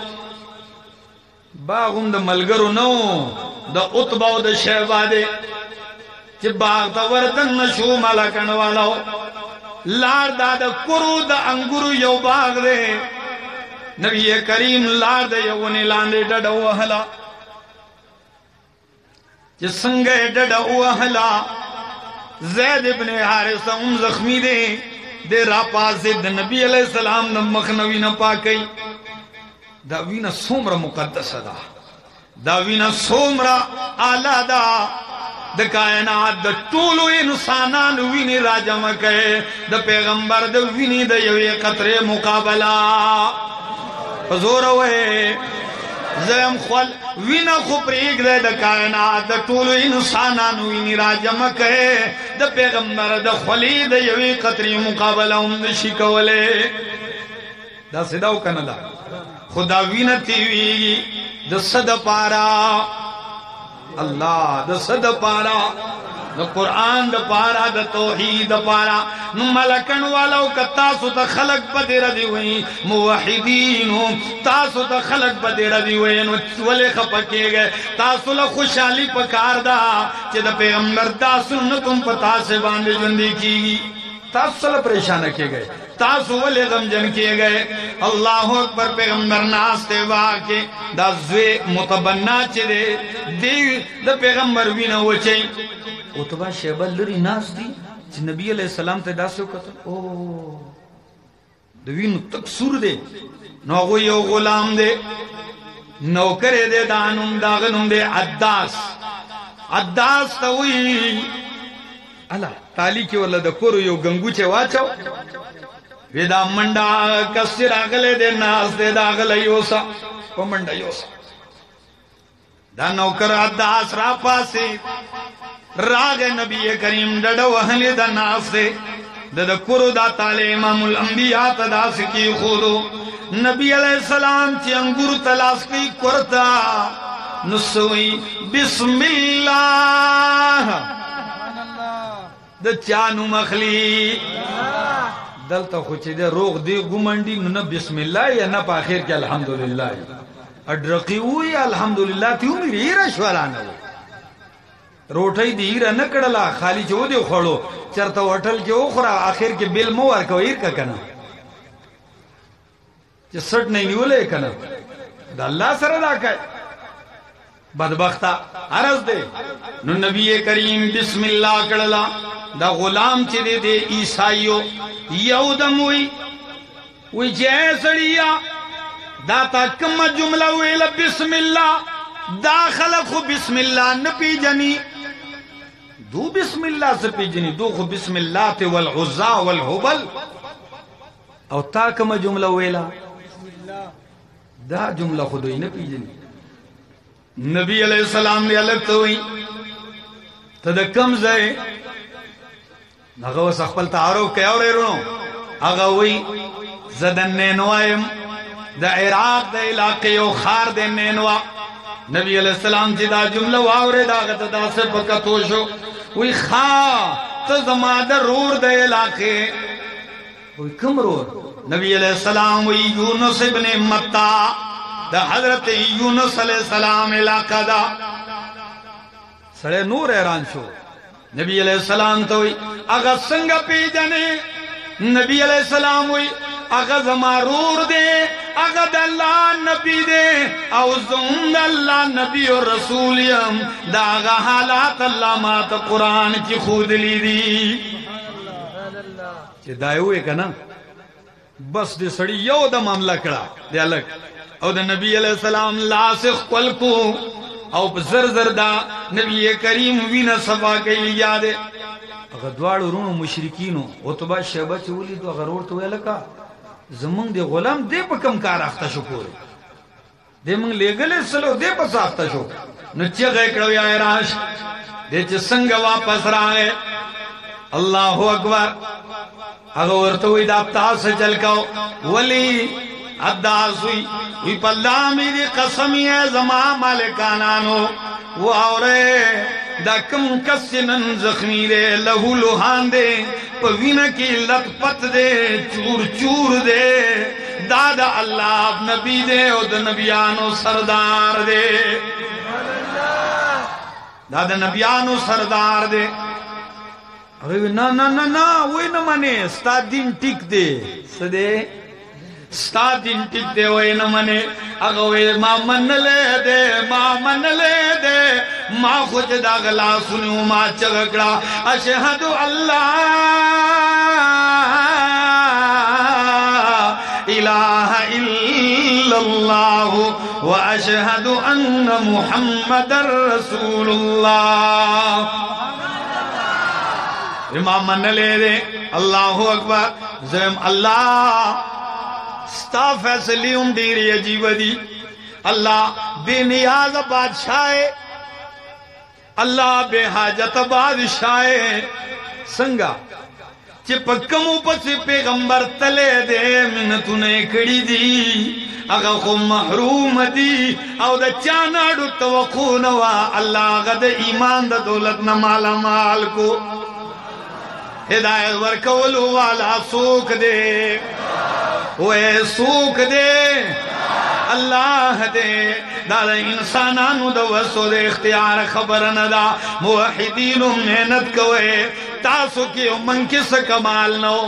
बाग उन्द मलगरु नो द उत्बा द शहबा दे कि बाग तवर्दन नशो माला कन वाला हो लार दाद कुरु द अंगुरु यो बाग दे नबी करीम लार दे यो ने लांदे डडो हला जिसंगे डडा उहला ज़ैद इब्ने हारिसा उन जख्मी दे रापा से नबी अलैहि सलाम न मखनवी न पाकई दावीना सोमरा मुकद्दस दा दावीना सोमरा आला दा द कायनात द टोलो इंसानान विनी राजम कहे द पैगंबर द विनी द ये कतरे मुकाबला जोर वे जम खल विना खुपरीक दे द कायनात द टोलो इंसानान विनी राजम कहे द पैगंबर द खलीद ये कतरे मुकाबला उन शिकवले दा सिदाव कनला खुदा विनती वी द सद पारा अल्लाह द सद पारा द कुरान द पारा द तौहीद द पारा नु मलकन वालों का तासु द खलक बदे रदी हुई मुवहिदीन तासु द खलक बदे रदी हुई नु वले खपके गए तासु ल खुशहाली पकार दा che द पैगंबर दा सुन तुम पता से बांधे जंदी की तासु ल परेशान किए गए तासु वले गमजन किए गए अल्लाह अकबर पैगंबर नास्ते वाके दा ज़े मुतबन्ना चे दे द पैगंबर विना वचे उतबा शेबल लरी नास दी नबी अलैहि सलाम ते दासो कत ओ दवीन तक सुर they know go yo Ghulam they नौकरे they दानुम दागनुम they Addas Addas Tawi अला ताली के वला द कोरो यो गंगूचे वाचो वेदा मंडा कसिर आगले दे नास दे दागले योसा ओ मंडा योसा दा नौकर अद्दास रा पासे राग नबी करीम डडो अहले दा नासे दद कुरु दा ताले इमामुल अंबिया तदास की खुदो नबी अलैहि सलाम ची अंगूर तलाश की कुरता नुसुई बिस्मिल्लाह द चानु मखली दल तो खुची दे रोग दे गुमंडी न बिस्मिल्लाह या न पाखिर के अल्हम्दुलिल्लाह अडरकी हुई अल्हम्दुलिल्लाह थी मेरी रशवाला न रोटी दी न कड़ला खाली चो दे खोड़ो चरता होटल के ओखरा आखिर के बिल मोर को ईर का कना जे सट नहीं निवले कना अल्लाह सरदा का बदबख्ता अरज दे नु नबी करीम बिस्मिल्लाह कड़ला दा गुलाम चे दे ईसाइयो यहूदम हुई जैसड़िया दाता कम जुमला वेल बिस्मिल्लाह दाखल खु बिस्मिल्लाह न पी जनी दो बिस्मिल्लाह से पी जनी दो खु बिस्मिल्लाह ते वल उज़्ज़ा वल हुबल और ता कम जुमला वेला दा जुमला खुद ही न पी जनी नबी अलैहि सलाम ने अलग तो हुई तद कम जाए नगो सखपल तारो के और रो अगा हुई जदन ने नवायम द इराक द इलाके ओ खार दे नेनवा नबी अलैहि सलाम जी दा जुमला वावरे दा गत दा से पकतोशो वी खा त जमाद रूर दे इलाके वी कम रूर नबी अलैहि सलाम we Yunus ibn Matta the हजरत यूनुस अलैहि सलाम इलाका दा सड़े नूर हैरान शो नबी अलैहि सलाम तो अगा संग पी जने नबी अलैहि सलाम हुई अगा जमारूर दे अगद अल्लाह नबी दे औजुम अल्लाह नबी और रसूलियम दागा हालात अल्लाह मात कुरान की खुद ली दी जे दायु है ना बस दे सड़ी यो द मामला कड़ा दे अलग और द नबी अलैहि सलाम लासिख कल को और जर जरदा नबी करीम वीना सफा के लिया दे अगर द्वाड़ रूनो मुशरिकीनो उतबा शैबा चोली तो अगर और तो लका जमंग दे गुलाम दे पकम कार आफ्ता शुक्र दे मंग लेगले सलो दे पस आफ्ता शुक्र नच्चे गए कड़ो या राश दे च संग वापस राए अल्लाह अकबर अगर तो इदा तास चल को वली अद्दास हुई पल्ला मेरी कसम है जमा मालिकानानो वो औरे दकम कसिनन जख्मी दे लहू लुहान दे पवीना की लतपत दे चूर चूर दे दादा अल्लाह नबी दे उद नबियानो सरदार दे दादा नबियानो सरदार दे अरे ना ना ना ना वही न माने स्ता दिन टिक दे सदे स्ता दिन टिक दे वही न माने अगवे माँ मन ले दे माँ खुद दागला सुनू माँ चगड़ा अशहदु अल्लाह इलाहा इल्लल्लाह व अशहदु अन्न मुहम्मदर रसूलुल्लाह इमाम मन ले दे अल्लाहु अकबर जम अल्लाह स्ता फैसली उम्दीरी अजीब दी अल्लाह बेनियाज बादशाह अल्लाह बेहाजत बादशाह संगा चे पक्कमो पसे पैगंबर तले दे मिन्नतुने कड़ी दी अगा खो महरूम दी औ द चानाडु तवक्को नवा अल्लाह गद ईमान द दौलत न माला माल को हिदायत वर्कवलु वाला सूख दे वे सूख दे अल्लाह दे दादा इंसानानु द वसो दे इख्तियार खबर न दा मुवहिदीनु मेहनत कवे तासु के मन किस कमाल नो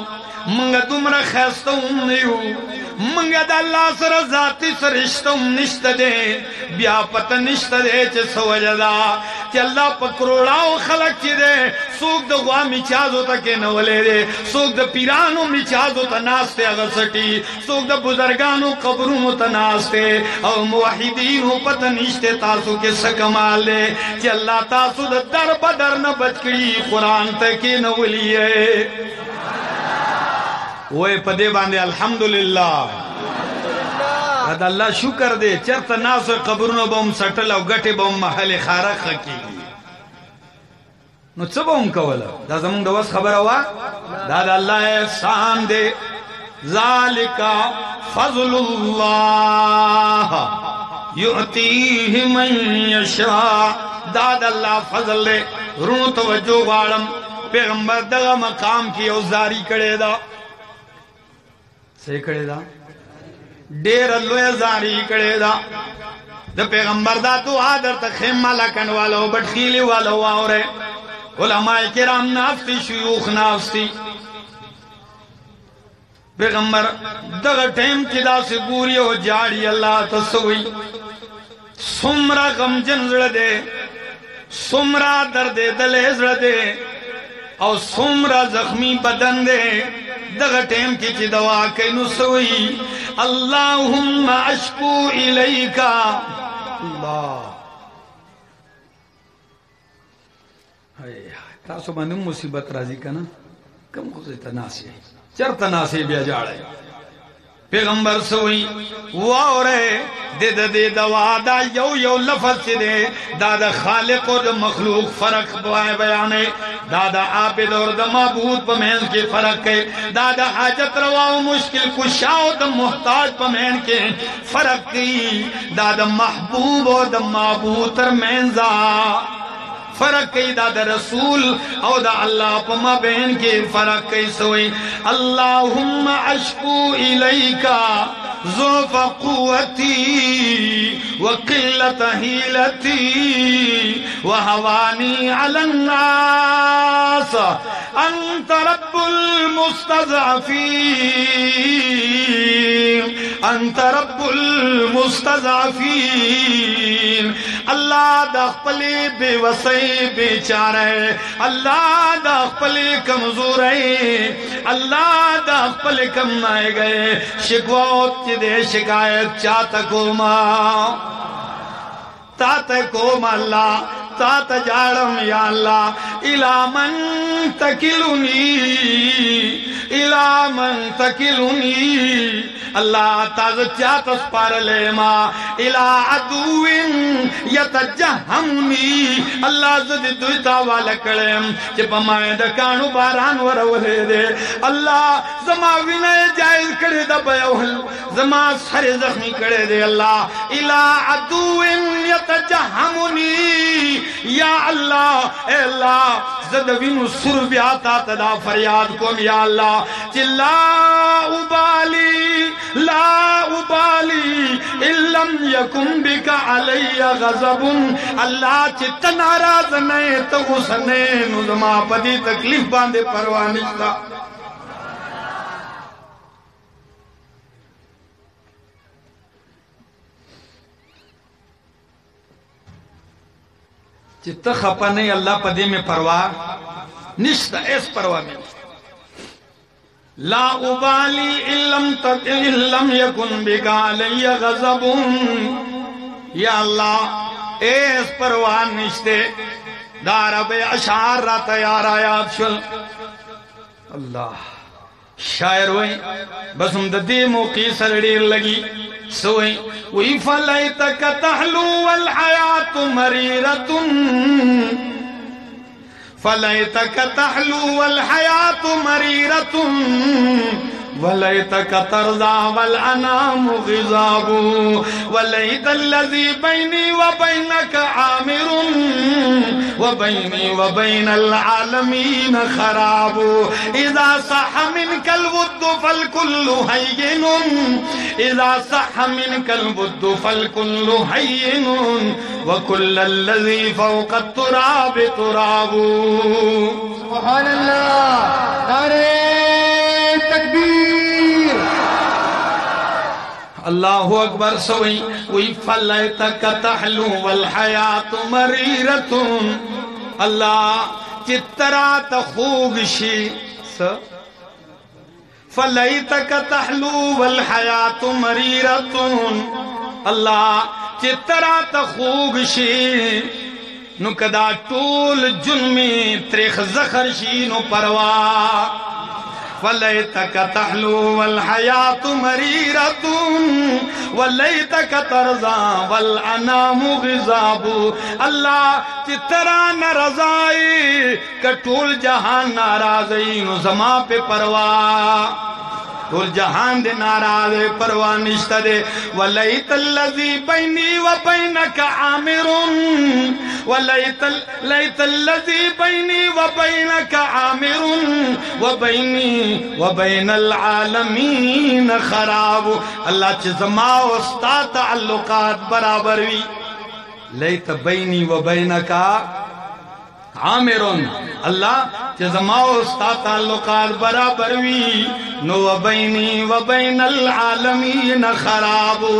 मंगा तुमरा खैस्ता नहीं मंगा द अल्लाह सर जाती सरिश्ता निश्त दे ब्या पता निश्त दे चे सवजदा चे अल्लाह पकरोड़ाओ खलक ची दे सूख द गुआ मिचाजो तक के नवले दे सूख द पीरानो मिचाजो तनास्ते अगसटी सूख द बुजरगानो कब्रों तनास्ते और मुवाहिदीनो पता निश्ते तासु के सकमाल दे चे अल्लाह तासु द दर बदर न बचकड़ी कुरान तक के नवली है वो पदे बांधे अल्हम्दुलिल्लाह अल्लाह शुक्र दे चरत नास कब्रों बम सटल और गटे बम महल खारा खकी नो सबम कवला दा जमुन दवस खबर हुआ दादा अल्लाह एहसान दे ज़ालिका फज़लुल्लाह युतीहि मन यशा दादा अल्लाह फजल दे रू तवज्जो वालम पैगंबर दगा मकाम की औजारी करे दा से करे दा डेर अल्लाह जारी करे दा द पैगंबर दा तो आदर त खेमा लकन वालो बटखीली वालो और उलमाए किराम नाफ्ती शयूख नाफ्ती पैगंबर दग टाइम किदा से पूरी हो जाड़ी अल्लाह तसवी सुमरा गमजन जड़ दे सुमरा दर्द दले जड़ दे और सुमरा जख्मी बदन दे दग टाइम की दवा के नुसवी अल्लाहुम्मा अश्कू इलैका अल्लाह तासो बांधे मुसीबत राजी का ना कम को तनासे चर तनासे बेजाड़े पैगंबर सोई वो रे दे दे दवा दा यो यो लफ्ज से दे दादा खालिक और मखलूक फर्क बयाने दादा आबिद और द माबूद पमेन के फर्क है दादा हाजत रवा मुश्किल कुशाओ द मोहताज पमेन के फर्क की दादा महबूब और द माबूद तरमेंजा फर्क कई दादा रसूल और दा अल्लाह पमा बहन के फर्क कई सोई अल्लाहुम्मा अश्कू इलैका ज़ुफ़ क़ुव्वती व क़िल्लत हीलती व हवानी अलन नास अंत रब्बुल मुस्तज़अफ़ीन अंत रब्बुल मुस्तज़अफ़ीन अल्लाह दखपले बेवसई बेचारे अल्लाह दखपले कमजोर है अल्लाह दखपले कम आए गए शिकवत दे शिकायत चाहत को माँ तात को अल्लाह तात जाड़म या अल्लाह इलामन तकिलुनी अल्लाह ताज चात स्पार ले माँ इला अदुविन यतजहमुनी अल्लाह जद दुइता वाला कलेम जब माए द कानु बारान वरवले दे अल्लाह जमा विनय जायज करे द बयवल जमा सरे जख्मी करे दे अल्लाह इला अदुविन यतजहमुनी या अल्लाह ए अल्लाह जदविन सुर ब्याता तदा फरियाद को या अल्लाह चिल्ला ला उबाली इल्लम यकुम बिका अलैया गज़बुन अल्लाह चित्त नाराज नहीं तो उसने नुज़मा पदी तकलीफ बांधे परवानिश्ता चित्त खपा नहीं अल्लाह पदे में परवाह निश्ता इस परवाह में ला उबाली इल्लम यकुन बिका अलैया गज़बुन या अल्लाह इस परवाह निश्ते दारबे अशार रा तैयार आयात शुल अल्लाह शायर हुई बस हम दे मौकी सरड़ी लगी सोई वही फलाई तक तहलू वल हयात मरीरतुन फलैतक तहलू वल हयात मरीरतुन वलैतक तर्जा वल अनाम गिज़ाबु वलैतल्लज़ी बैनी व बैनक आमिरुन व बैनी व बैनल आलमीन खराबु इज़ा सह मिनकल वुद्दु फल कुल्लु हय्यिनुन इज़ा सह मिनकल वुद्दु फल कुल्लु हय्यिनुन व कुल्लल्लज़ी फौक़ तुराब तुराबु। सुभान अल्लाह, नारे तकबीर, अल्लाहु अकबर। सोई वही फलैतक तहलू वल हयात मरीरतुन, अल्लाह चित्तरा तखूगशी फलैतक तहलू वल हयात मरीरतुन, अल्लाह चित्तरा तखूगशी नुकदा टूल जुन्मी त्रिख जखरशी नु परवा फलैतक तहलू वल हयात मरीरतुन वलैतक तर्जा वल अनाम गिज़ाबु, अल्लाह चित्तरा न रज़ाई कटूल जहान नाराज़ई नु ज़मा पे परवा टूल जहान दे नाराज़ परवा निश्ता दे। वलैतल्लज़ी बैनी व बैनक आमिरुन वलैतल्लज़ी बैनी व बैनक आमिरुन व बैनी व बैनल आलमीन खराबु, अल्लाह च ज़मा उस्ता ताल्लुकात बराबर वी लैत बैनी व बैनका आमिरुन, अल्लाह जज़माओ उस्ता ताल्लुकात बराबर वी नो व बैनी व बैनल आलमीन खराबु,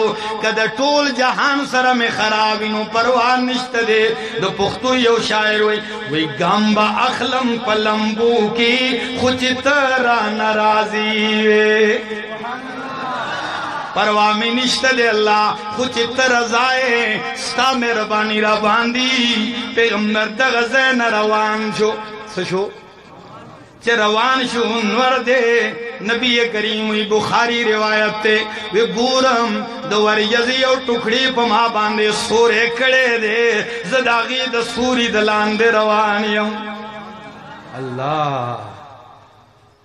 कद टोल जहान सर में खराबी नो परवाह निश्त दे। दो पुख्तू यो शायर वही गांबा अखलम पलम्बू की खुचितरा नाराजी वे परवाह में निश्ता दे अल्लाह खुचित रज़ाए स्ता मेहरबानी रा बांदी पैगंबर दगज़े न रवान शो सशो चे रवान शो नवर दे नबी करीम बुखारी रिवायत ते वे बूरम दवर यज़ी और टुकड़ी पमा बांधे सोरे कड़े दे ज़दागी द सूरी दलान दे रवानियम। अल्लाह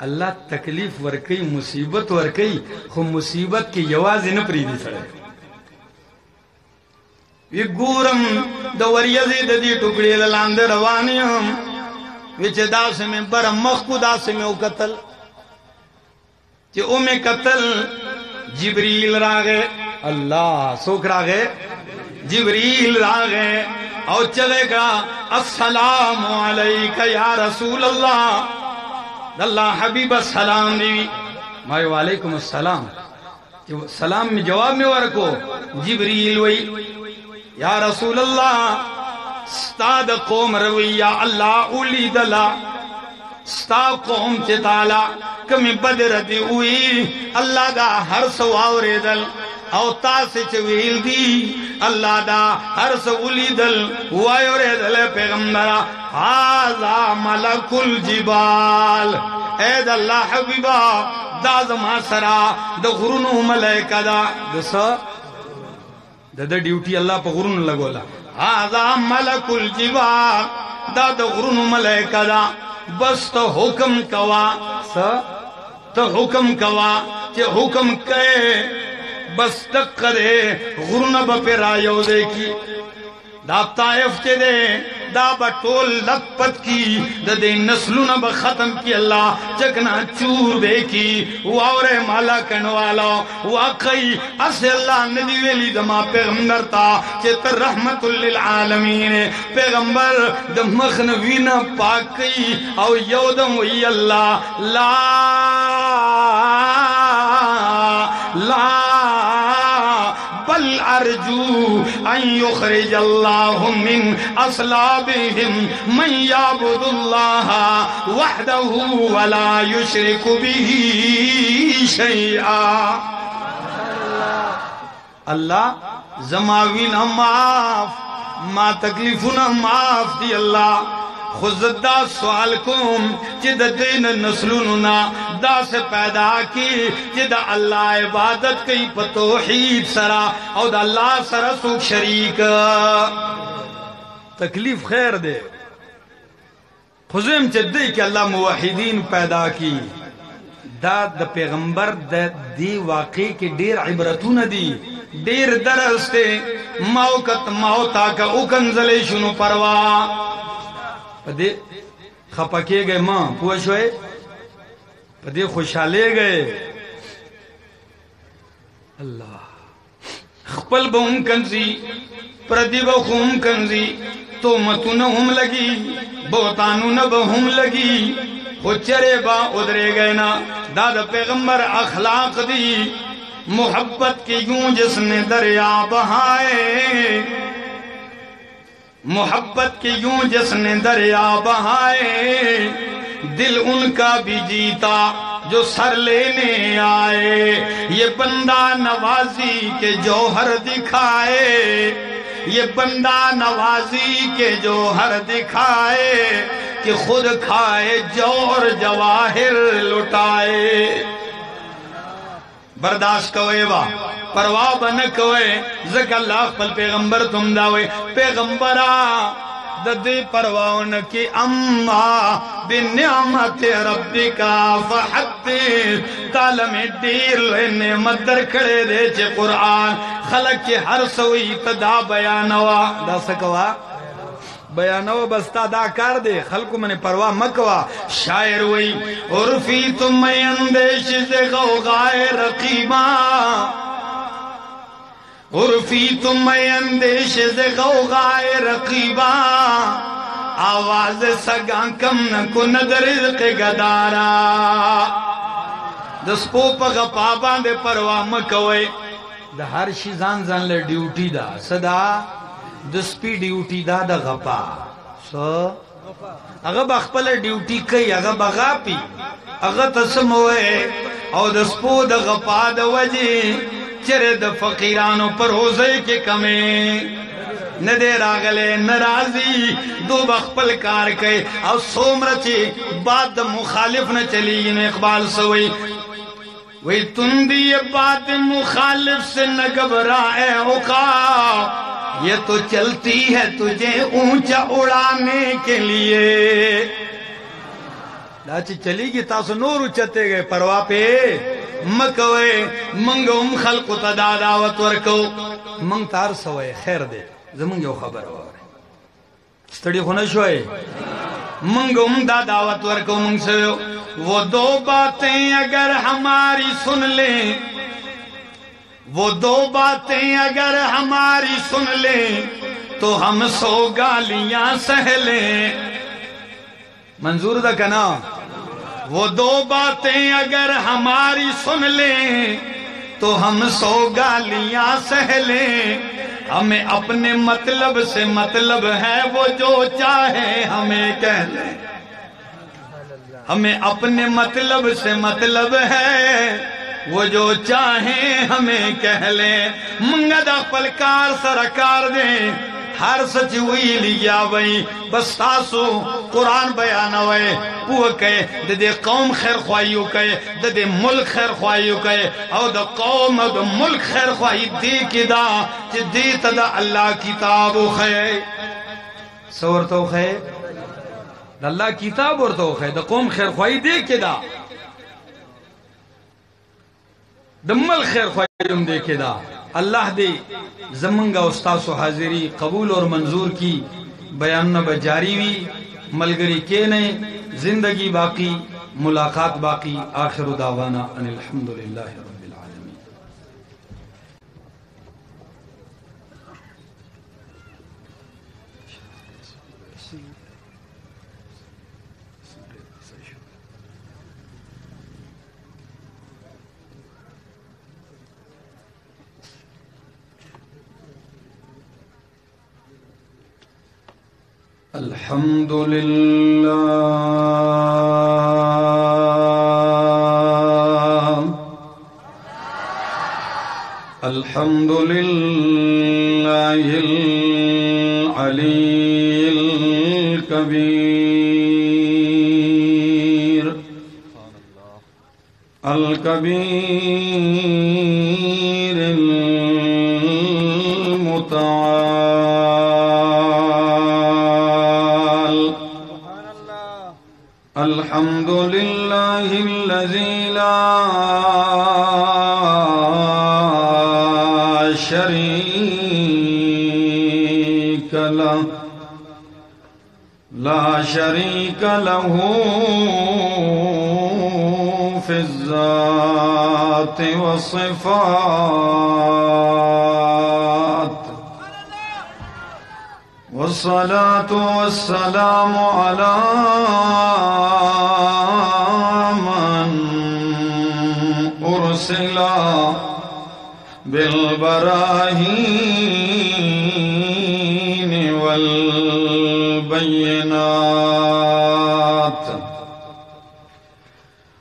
अल्लाह तकलीफ वर्कई मुसीबत वर्कई खो मुसीबत की यवाज न प्रीति सड़े ये गूरम दवरियज़ी ददी टुकड़ी दलान दे रवानियम विच दास में बर मखकु दास में ओ कतल जे ओ में कतल जिब्रील रागे अल्लाह सोख रागे जिब्रील रागे और चलेगा अस्सलामु अलैका या रसूल अल्लाह अल्लाह हबीब सलाम देवी माय वालेकुम अस्सलाम सलाम में जवाब में वरको जिब्रील वही या रसूल अल्लाह स्ताद कौम रवैया अल्लाह उली दला स्ता कौम चिताला कमी बदरती हुई अल्लाह दा हर सवावरे दल अवता से चवील दी अल्लाह दा हर सउली दल वायोरे दल पैगंबरा हाजा मलकुल जिबाल ऐद अल्लाह हबीबा दाज़मा सरा द गुरुनु मलाइका दा दसा द ड्यूटी अल्लाह पे गुरुनु लगोला हाजा मलकुल जिबाल दा द गुरुनु मलाइका दा बस तो हुक्म कवा स तो हुक्म कवा जे हुक्म कहे बस तक करे गुरुन बपेरायो देखी दा ताइफ चे दे दा बटोल लखपत की दे नस्लु न खत्म की अल्लाह चकना चूर देखी वावरे माला कनवाला वाकई असे अल्लाह नदी वेली दमा पैगंबर ता चेत रहमतुल लिल आलमीन पैगंबर द मखन वीना पाकई औ यौदम वही अल्लाह ला ला बल अर्जू अन युखरिज अल्लाहु मिन अस्लाबिहिम मन याबुदुल्लाह वहदहु वला युशरिकु बिही शैआ। अल्लाह जमाविन माफ मा तकलीफुन माफ दी अल्लाह खुजदा सवाल कुम जिद दिन नस्लुना दा से पैदा की जिद अल्लाह इबादत कई पतोहीद सरा और अल्लाह सरा सुख शरीक तकलीफ खैर दे खुज़ेम चद्दे कि अल्लाह मुवहिदीन पैदा की दा द पैगंबर दी वाकई की ढेर इबरतून दी ढेर दरस थे मौकत मौता का उकंजले शुनु परवा पदे खपके गए मां पुछोए पदे खुशाले गए अल्लाह खपल बहुम कंजी प्रदीप खूम कंजी तो मतु न हम लगी बहुतानु न बहुम लगी वो चरे बा उधरे गए ना दादा पैगंबर अखलाक दी मोहब्बत के यूं जिसने दरिया बहाए मोहब्बत के यूं जिसने दरिया बहाए दिल उनका भी जीता जो सर लेने आए ये बंदा नवाजी के जौहर दिखाए ये बंदा नवाजी के जौहर दिखाए कि खुद खाए जौहर जवाहिर लुटाए बर्दाश्त कवे बा परवाह बन कवे ज़कल्लाह पल पैगंबर तुम दावे पैगंबरा ददे परवान की अम्मा बिन्यामत रब्बिका फहद्दिस तालम दीर लेने मदर खड़े दे चे कुरान खलक के हर सोई तदा बयानवा दा सकवा बयानवा बस्ता दा कर दे खलको मने परवाह मकवा शायर वही उर्फी तुम अंदेश से गौगाए रकीबा उर्फी तुम अंदेश से गौगाए रकीबा आवाज सगा कम न को नजर के गदारा दसपो पग पाबा दे परवाह मकवे द हर शिजान जान ले ड्यूटी दा सदा दस्पी ड्यूटी दा द गपा सो अगर बखपल ड्यूटी कई अगर बगापी अगर तसमोए और दसपो द गपा द वजे चरे द फकीरानों पर रोजे के कमे न दे रागले नाराजी दो बखपल कार के और सोमरचे बाद मुखालिफ न चली इन इकबाल सवई वही तुम भी ये बात मुखालिफ से न घबराए उका ये तो चलती है तुझे ऊंचा उड़ाने के लिए लाची चलीगी तासु नूर उचते गए परवा पे मकवे मंगोम खल्को तदादावत वरको मंग तार सवे खैर दे जमंग यो खबर हो स्टडी होना शोए मंगोम दादावत वरको मंग से वो दो बातें अगर हमारी सुन ले वो दो बातें अगर हमारी सुन ले तो हम 100 गालियां सह लें मंजूर दा कना वो दो बातें अगर हमारी सुन ले तो हम 100 गालियां सह लें हमें अपने मतलब से मतलब है वो जो चाहे हमें कह ले हमें अपने मतलब से मतलब है वो जो चाहे हमें कह ले मंगदा पलकार सरकार दे हर सच हुई लिया वही बस तासो कुरान बयान हुए पुआ कहे दे कौम खैर ख्वाहियों कहे दे मुल्क खैर ख्वाहियों कहे और द कौम और द मुल्क खैर ख्वाही दे के दा कि दे तदा अल्लाह किताब खे सवर तो खे अल्लाह किताब और तो खे द कौम खैर ख्वाही दे के दा दम्मल खैर ख्वाहियम दे के दा अल्लाह दे जमंगा उस्ताद हाजिरी कबूल और मंजूर की बयान न जारी हुई मलगरी के ने जिंदगी बाकी मुलाकात बाकी आखिर दावाना अनिल हम्दुलिल्लाह रब्बिल आलमीन। अल्हम्दुलिल्लाहिल अलील कबीर अल कबीर मुतआल अल्हम्दुलिल्लाहिल्लज़ी ला शरीक लहू फ़िज़्ज़ाति वस्सिफ़ात वस्सलातु वस्सलामु अला मन उर्सिला बिलबराहीन वल बय्यिनात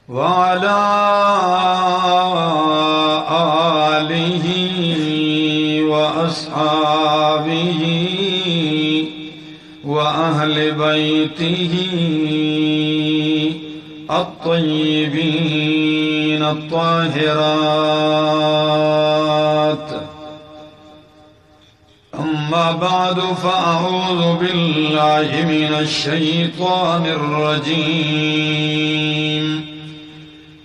वअला आलिही व अस्हाबिही व अहले बैतिही अत्तय्यिबीन अत्ताहिरात अम्मा बादु फ़अऊज़ु बिल्लाहि मिनश शैतानिर रजीम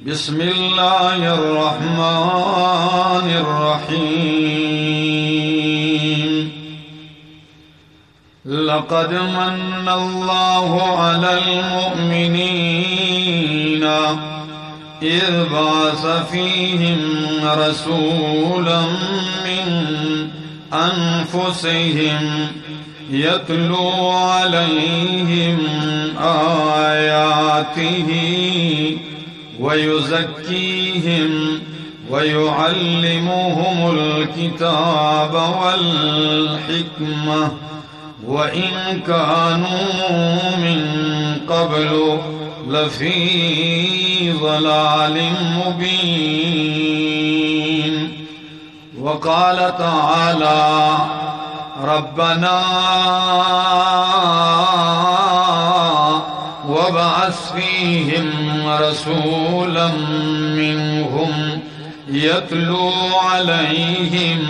बिस्मिल्लाहिर रहमानिर रहीम लक़द मन्नल्लाहु अलल मुअमिनीना इज़ बअस फ़ीहिम रसूलन मिन अनफुसिहिम यत्लू अलैहिम आयातिही वयुज़क्कीहिम वयुअल्लिमुहुमुल किताब वल हिक्मह वइन कानू मिन क़ब्लु लफ़ी ज़लालिम मुबीन वक़ाल तआला रब्बना वबअस फ़ीहिम रसूलन मिनहुम यत्लू अलैहिम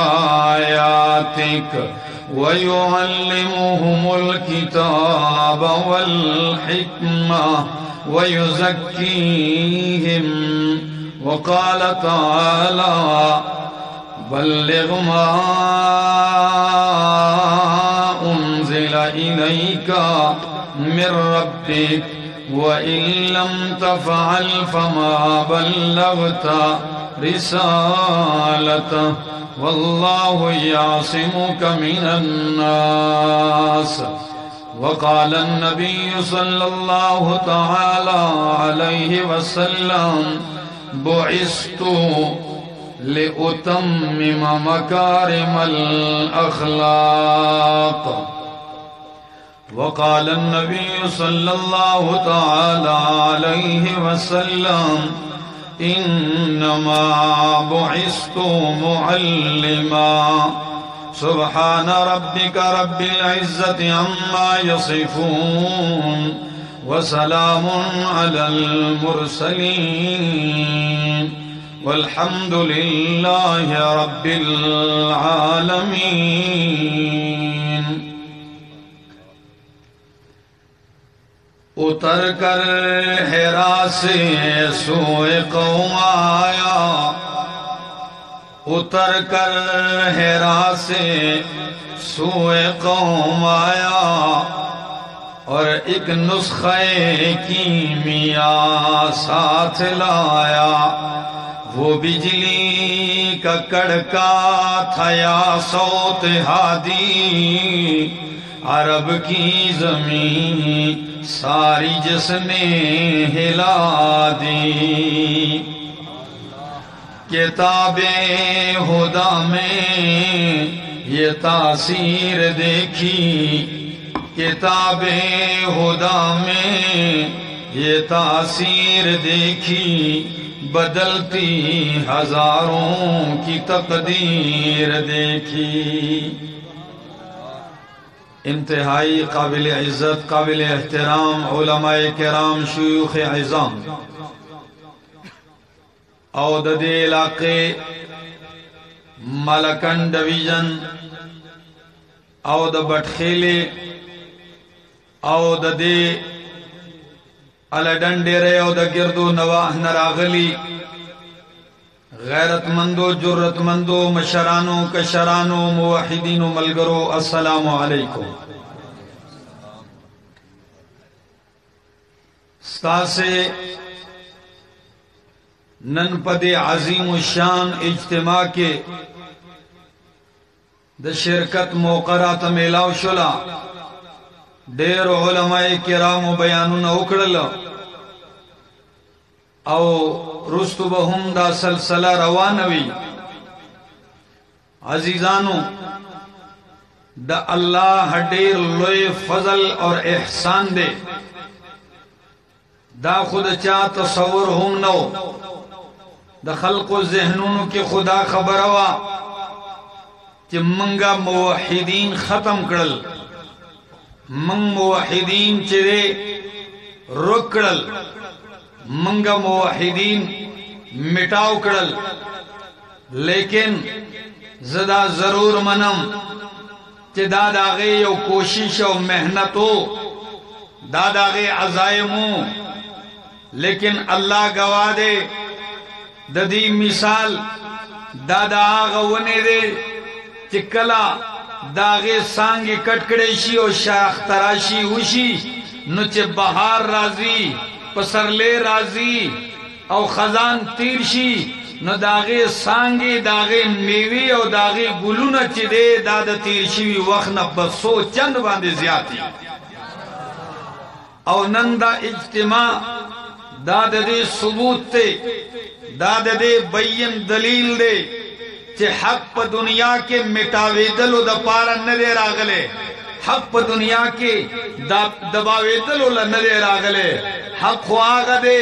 आयातिक वयुअल्लिमुहुमुल किताब वल हिक्मह वयुज़क्कीहिम वक़ाल तआला बल्लिग़ मा उन्ज़िला इलैका मिर रब्बिक व इल्लम तफ़अल फमा बल्लग़ता रिसालतह वल्लाहु यासिमुका मिनन नास वक़ाल अन्नबिय्यु सल्लल्लाहु तआला अलैहि वसल्लम बुइस्तु लिउतम्मिम मकारिमल अख़लाक़ वक़ाल अन्नबिय्यु सल्लल्लाहु तआला अलैहि वसल्लम इन्नमा बुइस्तु मुअल्लिमा सुब्हान रब्बिका रब्बिल इज़्ज़ति अम्मा यसिफून व सलामुन अलल मुरसलीन वल्हम्दुलिल्लाहि रब्बिल आलमीन। उतर कर हिरा से सोए कौम आया, उतर कर हिरा से सोए कौम आया और एक नुस्खे कीमिया साथ लाया। वो बिजली का कड़का था या सौत हादी, अरब की जमीन सारी जिसने हिला दी। किताबे हुदा में ये तासीर देखी, किताबे हुदा में ये तासीर देखी, बदलती हजारों की तकदीर देखी। इंतहाई काबिल इज़्ज़त काबिल एहतराम उलमाए किराम शयूख़ इज़ाम और ददे इलाके मलकन डिवीजन और द बटखेले और ददे الڈن ڈیرے او دا گردو نواح نراغلی غیرت مندو جرت مندو مشرانو کشرانو موحدینو ملگرو السلام علیکم. ستاسے نن پدے عظیم الشان اجتماع کے د شرکت موقرات میلاو شلا دیر علماء کرام بیانون اکڑل او رستو بهم دا سلسلہ روانوی. عزیزانو دا اللہ دیر لوی فضل اور احسان دے دا خود چا تصور ہم نو دا خلق و ذہنونو کی خدا خبر ہوا کہ منگا موحدین ختم کرل منگ موحدین چرے رک کرل منگا موحدین مٹاو کرل. لیکن زدا ضرور منم کہ داداغے یو کوشش و محنتو داداغے عزائمو لیکن اللہ گواہ دے ددی مثال دادا آغا ونے دے چکلا داغے سانگی کٹکڑے شی و شاخ تراشی ہوشی نو چے بہار رازی پسرلے رازی او خزان تیر شی نو داغے سانگی داغے میوی او داغے گلونا چے دے دادا تیر شی وقت بسو چند باندے زیادی. او نن دا اجتماع دادا دے ثبوت تے دادا دے بین دلیل دے چے حق پا دنیا کے مٹاوے دلو دا پارا ندے راغلے حق پا دنیا کے دباوے دلو ندے راغلے حق خو آگا دے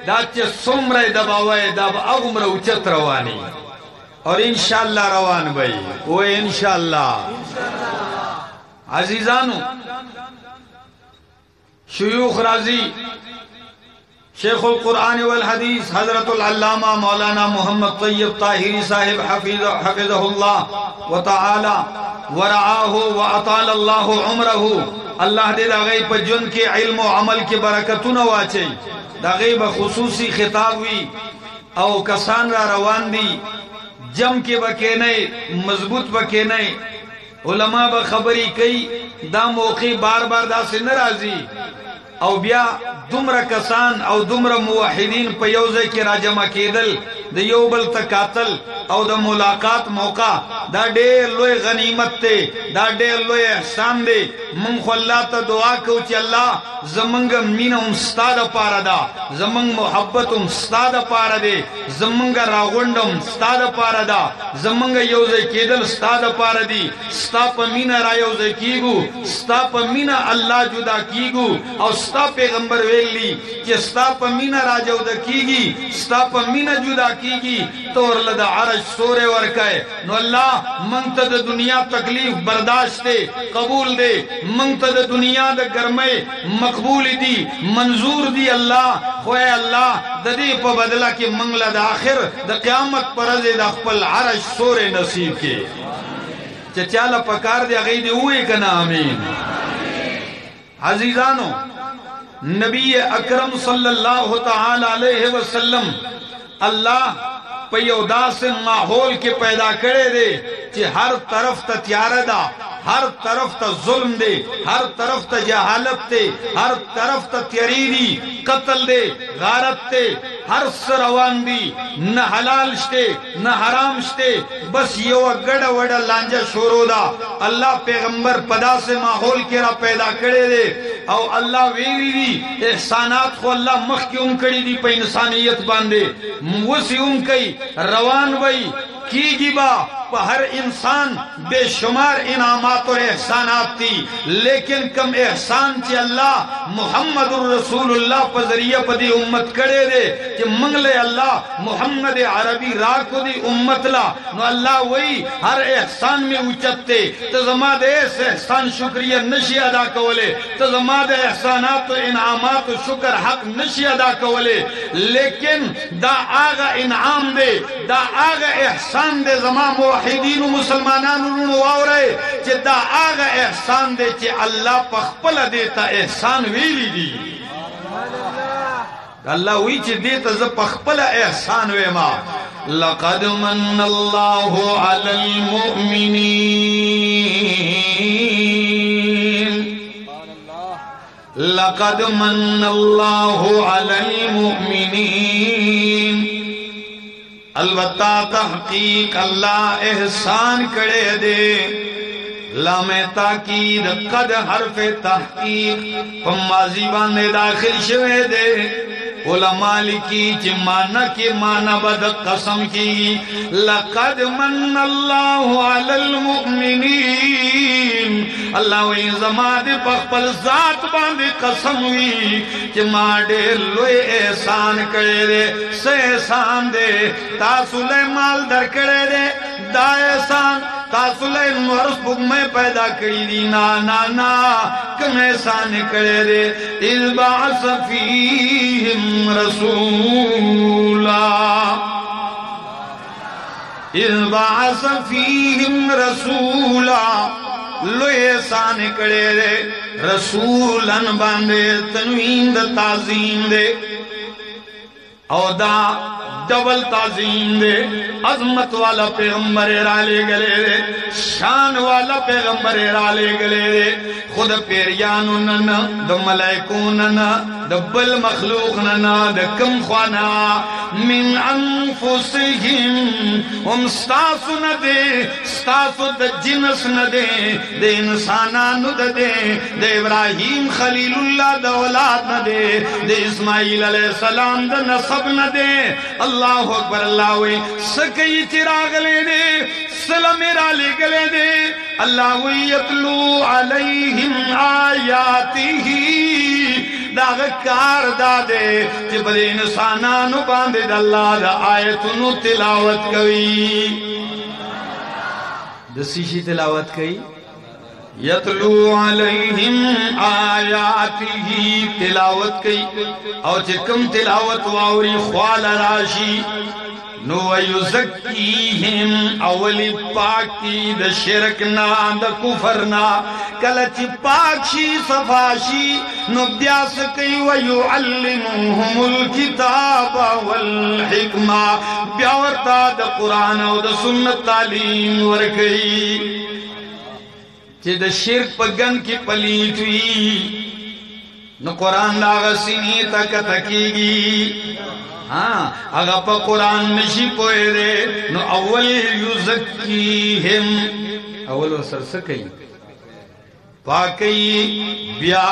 دا چے سمرے دباوے دا با اغمر اچت روانی اور انشاءاللہ روان بھئی وہ انشاءاللہ. عزیزانو شیوخ رازی شیخ القرآن والحدیث حضرت العلامہ مولانا محمد طیب طاہری صاحب حفظہ اللہ وتعالی ورعاہ واطال اللہ عمرہ. اللہ دے دا غیب جن کے علم و عمل کی برکتون واچے دا غیب خصوصی خطاب ہوئی او کسان را روان دی جم کے بکینے مضبوط بکینے علماء بخبری کئی دا موقع بار بار دا سے نرازی او بیا دمر کسان او دمر موحدین پا یوزے کی راجمہ کیدل دا یوبل تکاتل او دا ملاقات موقع دا دیر لوی غنیمت تے دا دیر لوی احسان دے. من خو اللہ تا دعا کو چی اللہ زمنگ مین امستاد پارا دا زمنگ محبت امستاد پارا دے زمنگ راغنڈ امستاد پارا دا زمنگ یوزے کیدل استاد پارا دی ستا پا مین را یوزے کیگو ستا پا مین اللہ جدا کیگو او ستا پیغمبر ویلی کہ ستا پا مین را جدا کیگی ستا پا مین جدا کیگی تو لدہ عرش سورے ورکائے. نو اللہ منتد دنیا تکلیف برداشتے قبول دے منتد دنیا دا گرمے مقبول دی منظور دی اللہ خوئے اللہ ددی پا بدلا کی منگلہ دا آخر دا قیامت پر ازے دا خپل عرش سورے نصیب کے چچالا پکار دے غیدے ہوئے کنا آمین. عزیزانو نبی اکرم صلی اللہ تعالی علیہ وسلم اللہ پیودا سے ماحول کے پیدا کرے دے کہ ہر طرف تا تیارہ دا ہر طرف تا ظلم دے ہر طرف تا جہالت دے ہر طرف تا تیریری قتل دے غارت دے ہر سروان دی نہ حلال شتے نہ حرام شتے بس یو گڑا وڑا لانجا شورو دا. اللہ پیغمبر پدا سے ماحول کے را پیدا کرے دے او اللہ ویری دی احسانات خو اللہ مخ کی کری دی پہ انسانیت باندے وسی کئی روان بئی کی گی با پہ ہر انسان بے شمار انعامات اور احسانات تھی لیکن کم احسان چی اللہ محمد الرسول اللہ پہ ذریعہ پہ دی امت کرے دے کہ منگلے اللہ محمد عربی راکو دی امت لا نو اللہ وہی ہر احسان میں اچھتے تزماد ایس احسان شکریہ نشی ادا کولے تزماد احسانات و انعامات و شکر حق نشی ادا کولے لیکن دا آغا انعام دے دا آغا احسان دے زمان موحدین و مسلمانان انہوں آورے چہ دا آغا احسان دے چہ اللہ پخپل دیتا احسان ویلی دی. अल्लाह हुई च दे त ज पखपल एहसान वे मा लक़द मन्नल्लाहु अलल मुमिनीन लक़द मन्नल्लाहु अलल मुमिनीन अलबत्ता तहकीक अल्लाह एहसान करे दे लामे ताकीद कद हरफे तहकीक माजी बांधे दाखिल शवे दे उलमा लिखी चिमाना के माना बद कसम की लक़द मन्नल्लाहु अलल मुमिनीन अल्लाह वही जमाद पखपल जात बांधे कसम हुई चिमा ढेर लोए एहसान करे दे से एहसान दे तासुले माल दर करे दे दा एहसान तासुले नरस बुक में पैदा करी दी ना ना ना कम एहसान करे दे इज़ बअस फीहिम रसूला इज़ बअस फीहिम रसूला लो एहसान करे दे रसूलन बांधे तनवीन द ताजीम दे औदा डबल ताजीम दे अजमत वाला पैगंबर राले गले दे शान वाला पैगंबर राले गले दे खुद पेरियानु नन द मलाइकू नन द बल मखलूक नन द कम ख्वाना मिन अनफुसिहिम हम स्तासु न दे स्तासु द जिनस न दे दे इंसानानु द दे दे इब्राहिम खलीलुल्लाह द औलाद न दे दे इस्माइल अलैहिस्सलाम द नसब न दे अल्लाह अकबर अल्लाह वे सकई चिराग ले दे सलाम मेरा ले गले दे अल्लाह वे यतलू अलैहिम आयातिही दाग कार दादे कि बले इंसानानु बांधे अल्लाह दा आयतनु तिलावत कई दसीशी तिलावत कई यतलू अलैहिम आयातिही तिलावत कई और चिकम तिलावत वावरी ख्वाल राशि नो युज़क्कीहिम अवली पाकी द शिरक ना द कुफर ना कलच पाक्षी सफाशी नो ब्यास कई व युअल्लिमुहुमुल किताब वल हिकमा ब्यावरता द कुरान और द सुन्नत तालीम वर कई चे द शिरक पगन की पलीत हुई न कुरान लागा सीनी तक तकीगी हाँ अगर पर कुरान नशी पोए दे न अव्वल युज़क्कीहिम अव्वल वसर सकई पाकई ब्या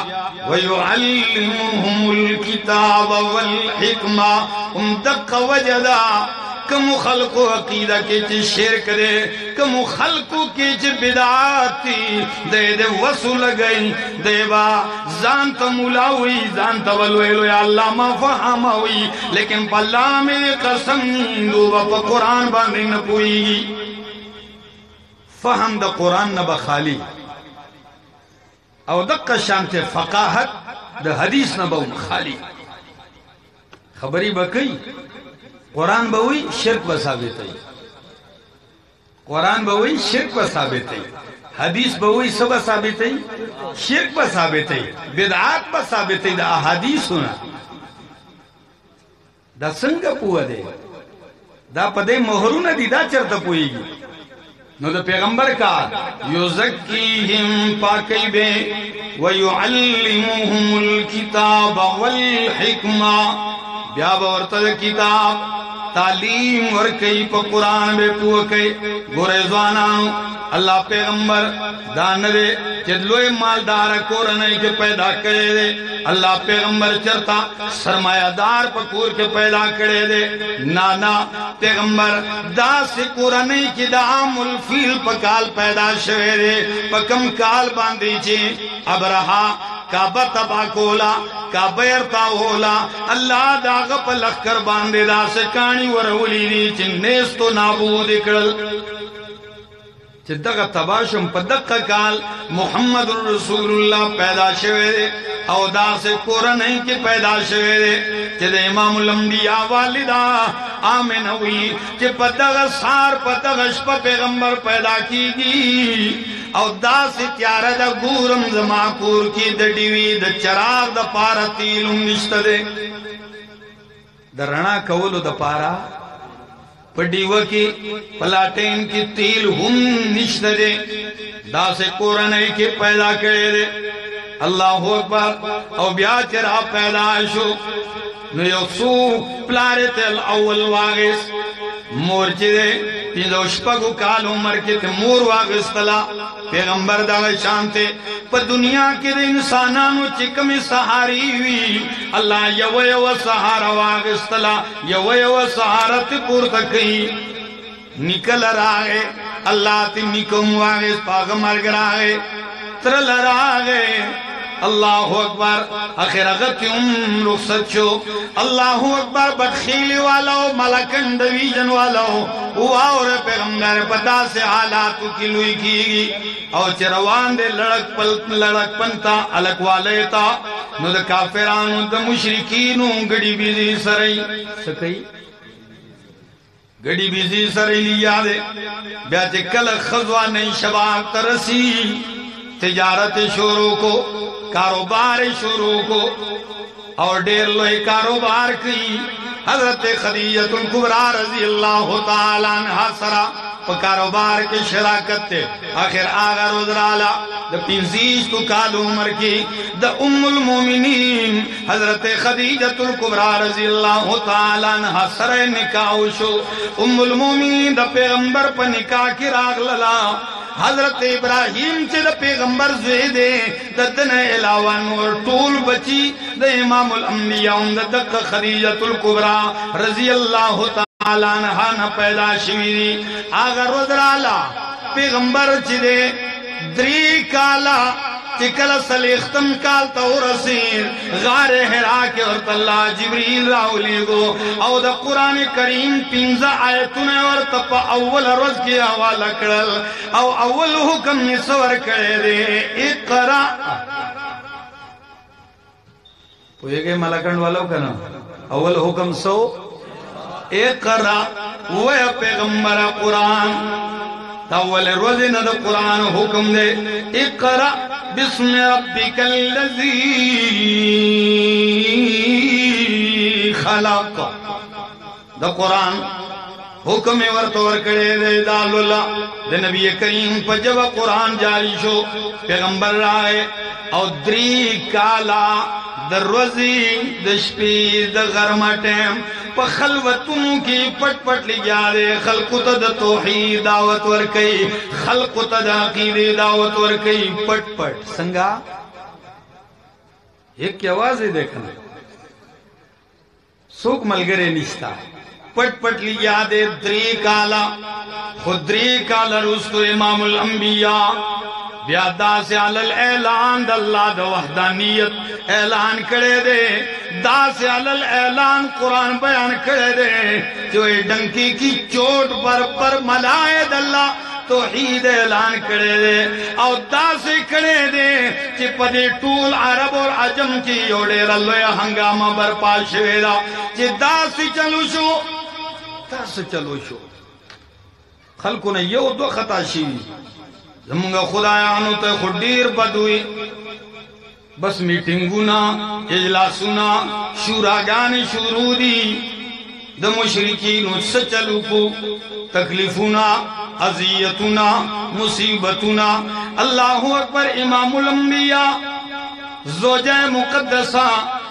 व युअल्लिमुहुमुल किताब वल हिकमा दक वजदा कम खल्को अकीदा के च शिरक दे कम खल्को के च बिदाती दे दे वसूल गई देवा जान तो मुला हुई जान तो वलवेलो या अल्लाह मा फहम हुई लेकिन पल्ला में कसम दो व कुरान बांधे न पुई फहम द कुरान न बखाली और दक शांत फकाहत द हदीस न बहु खाली खबरी बकई कुरान बहुई शिरक बसाबित कुरान बहुई शिरक बसाबित हदीस बहुई सब साबित शिरक बसाबित बिदआत बसाबित द अहादीस सुना द संग पुआ दे दा पदे मोहरू न दीदा चरत पुईगी नो द पैगंबर का युज़क्कीहिम पाकई बे व युअल्लिमुहुमुल किताब वल हिकमा ब्या बवर्तद किताब तालीम वर कई प कुरान बे पुआ कई गोरे जवानानु अल्लाह पैगंबर दान दे चलोए मालदार कोर नहीं के पैदा करे दे अल्लाह पैगंबर चरता सरमायादार पकूर के पैदा करे दे नाना पैगंबर दास कोर नहीं की दामुल फील पकाल पैदा शवे दे पकम काल बांधी चे अब रहा काबा तबा कोला काबेरता होला अल्लाह दाग पर लखकर बांधे दास कानी वरवली दी चिन्नेस तो नाबूद इकड़ल चिद्दक तबाशम पदक काल मोहम्मद रसूलुल्लाह पैदा शवे दे और दास कोरन नहीं के पैदा शवे दे चिद इमामुल अंबिया वालिदा आमिन हुई कि पदक सार पदक अशप पैगंबर पैदा की गी और दास त्यार द गूरम जमाकूर की द डिवी द चराग द पारतील निश्त दे द रना कवलो द पारा पडीव की पलाटेन की तेल हम निश्त दे दासे कोरन के पैदा करे दे अल्लाह अकबर और ब्या चरा पैदाशो नो यसू प्लारे तेल अव्वल वागिस मोर्चे दे पिंदोष्पगु काल उमर के ते मोर वागिस तला पैगंबर दाग शांते पर दुनिया के दे इंसानानु चिकमी सहारी हुई अल्लाह यव सहारा वागिस तला यव सहारा ते पूर तकई निकल रागे अल्लाह ती निकम वागिस पागमर गरागे तरल रागे अल्लाह अकबर आखिर रुखसत छो अल्लाह अकबर बदखीली वाला हो मलकन डिवीजन वाला हो हुआ और पैगंबर पता से हालात की लुई की और चरवान दे लड़क पंता अलग वाले था नुद काफिरानु द मुशरिकीनु गड़ी बिजी सरई सकई गड़ी बिजी सरई लिया दे ब्याचे कल खजवा नहीं शबाब तरसी तिजारत शुरू को कारोबार शुरू को और डेर लोहे कारोबार की हजरत खदीजतुल कुबरा रजी अल्लाह ताला अन्हा सरा कारोबार के शराकत आखिर आगा रोजराला द पिंजीश तो काल उमर की द उम्मुल मोमिनीन हजरत खदीजतुल कुबरा रजी अल्लाह ताला अन्हा सरा निकाह शो उम्मुल मोमिनीन द पैगंबर पर निकाह की राग लला हजरत इब्राहिम से द पैगंबर ज़ेदे ददन अलावा नूर टूल बची द इमामुल अंबिया द खदीजतुल कुबरा रजी अल्लाह ताला अन्हा न पैदा शिवी आगर रोजराला पैगंबर चिदे द्री काला चिकल सलेख्तम काल तौरसीर गारे हिरा के और तल्ला जिब्रील राउली को और द कुरान करीम पिंजा आयतुने और तप अव्वल रोज के हवाला करल और अव्वल हुक्म निसवर करे दे इकरा पोएगे मलकंड वालों का ना अव्वल हुक्म सो इकरा वो पैगंबर कुरान अव्वल रोज न द कुरान हुक्म दे इकरा बिस्म रब्बिकल लज़ी खलक द कुरान हुक्म वर्तवर करे दे दालुल्ला द नबी करीम पर जब कुरान जारी शो पैगंबर राय और द्री काला द रोजी द शपी द गरमा टाइम पर खलवतुन की पट पट ली जा रे खलकुत द तौहीद दावत वर कई खलकुत द अकीदे दावत वर कई पट पट संगा एक की आवाज है देखना सुख मलगरे निश्ता पट पट ली याद द्री काला खुद्री काला रुस्तो इमामुल अंबिया ब्यादा से अलल ऐलान दल्ला द वहदानियत ऐलान करे दे दा से अलल ऐलान कुरान बयान करे दे जो डंकी की चोट पर मलाए दल्ला तौहीद ऐलान करे दे और दा से करे दे कि पदे टूल अरब और अजम की ओडे रल्लो हंगामा बरपा शेरा कि दा से चलो शो खलको ने यो दो खताशी जमुंगा खुदायानु तो खुडीर बदुई बस मीटिंगुना इजलासुना शुरागान शुरूदी द मुशरिकीन सचलुकु तकलीफुना अजियतुना मुसीबतुना अल्लाहु अकबर इमामुल अंबिया ज़ौजा मुक़द्दसा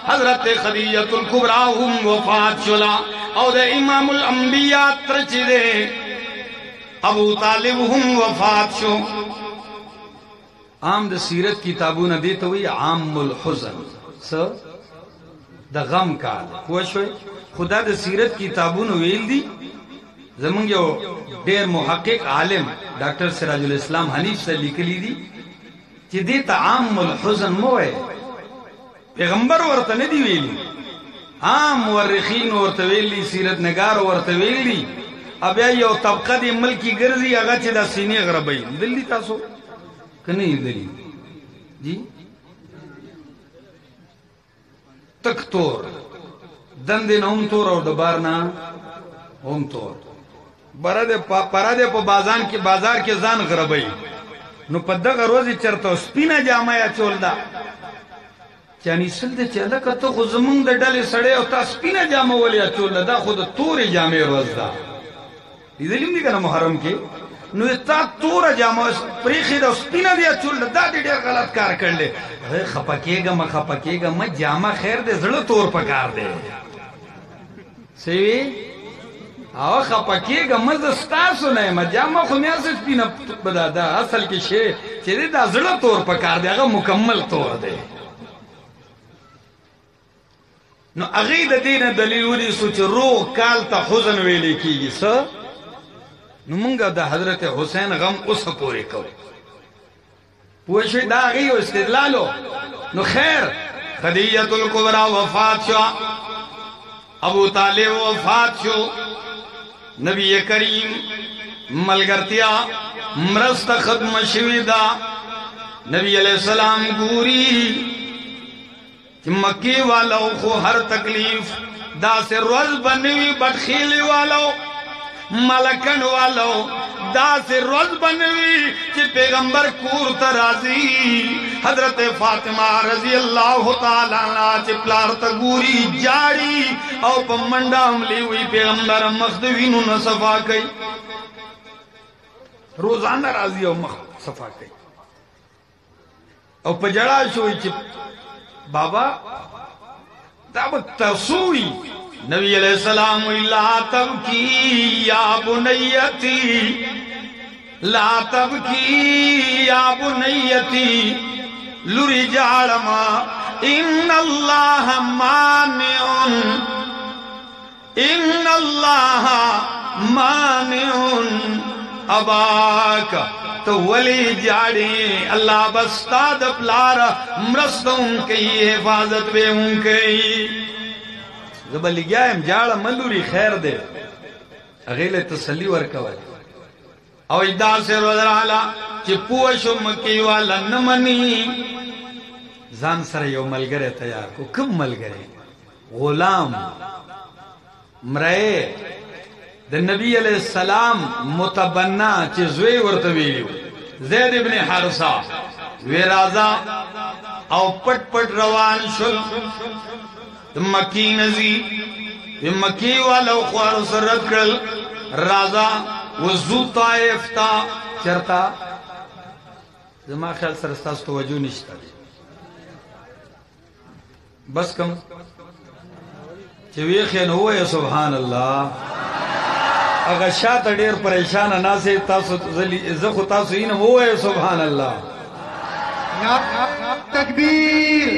हजरत खदीजतुल कुबरा हुम वफात शुला और इमामुल अंबिया त्रचिदे अबू तालिब हुम वफात शो आम द सीरत किताबों न देते हुई आमुल हुज़न स द गम का कोशोय खुदा द सीरत किताबों न वेल दी जमंग जो डेर मुहक्किक आलिम डॉक्टर सिराजुल इस्लाम हनीफ से लिख ली दी कि देता आमुल हुज़न मोए पैगंबर वर्तने दी वेली आम मुवर्रिखीन वर्त वेली सीरत नगार वर्त वेली अब यो तबका दी मल्की गर्जी अगा चिदा सीने गरबई दिल्ली तासो कने दिल्ली जी तक तोर दंदे न हम तोर और दबारना हम तोर बरादे परादे प बाजार के जान गरबई नु पद्दा रोजी चरतो स्पिना जामा या चोलदा چانی سل دے چالا کتو خو زمونږ د ډلې سړی او تا سپینه جامه ولې اچوله دا خو د تورې جامې ورځ ده لیدلی هم دي که نه محرم کې نو تا توره جامه پریښې ده او سپینه دې اچوله دا دې ډېر غلط کار کړلی خفه کېږه مه جامه خیر دی زړه تور پکار دی څه وي او خفه کېږه مه زه ستاسو نه یم جامه خو مې هسې سپینه به دا اصل کې شی چې دی دا زړه تور پکار دی هغه مکمل تور دی نو هغې د دې نه دلیل ونیسو چې روغ کال ته حزن ویلی کېږي څه نو مونږ د حضرت حسین غم اوسه پورې کوو پوه شوې دا هغې یو استدلالو نو خیر خدیجة الکبرا وفات شو ابو طالب وفات شو نبی کریم ملګرتیا مرسته ختم شوې ده نبی علیہ السلام ګوري چې مکی والو خو هر تکلیف دا سے روز بنوی بدخیلی والو ملکن والو دا سے روز بنوی چې پیغمبر کور ترازی حضرت فاطمہ رضی اللہ تعالی عنہ چې پلار ته ګوري جاړي او په منډه عملی وی پیغمبر مخ د وینو نه صفا کوي روزانه راځي او مخ صفا کوي او په جړا شوی چې بابا دا به ترسوی نبی علیہ السلام لا تبکی یا بنیتی لا تبکی یا بنیتی لری جالما ان اللہ مانع اباک تو ولی جاڑی اللہ بستاد پلارا مرستوں کی حفاظت بے ہوں کی زبلی گیایم جاڑا ملوری خیر دے اغیل تسلی ورکوال او ادا سے روزر آلا چی پوشو مکی والا نمانی زان سر یو ملگرے تیار کو کم ملگرے غلام مرائے د نبی علیہ السلام متبنا چې زوی ورته ویلو زید ابن حارثہ وی رازا او پټ پټ روان شل مکی نزی مکی والو خوار سرد کرل رازا وزو طائف تا چرتا زما خیال سرستاس توجہ نشتا بس کم چوی خین ہوئے سبحان اللہ اگر شاعت ډیر پریشان ناسے تاسو زخو تاسو این ہوئے سبحان اللہ تکبیر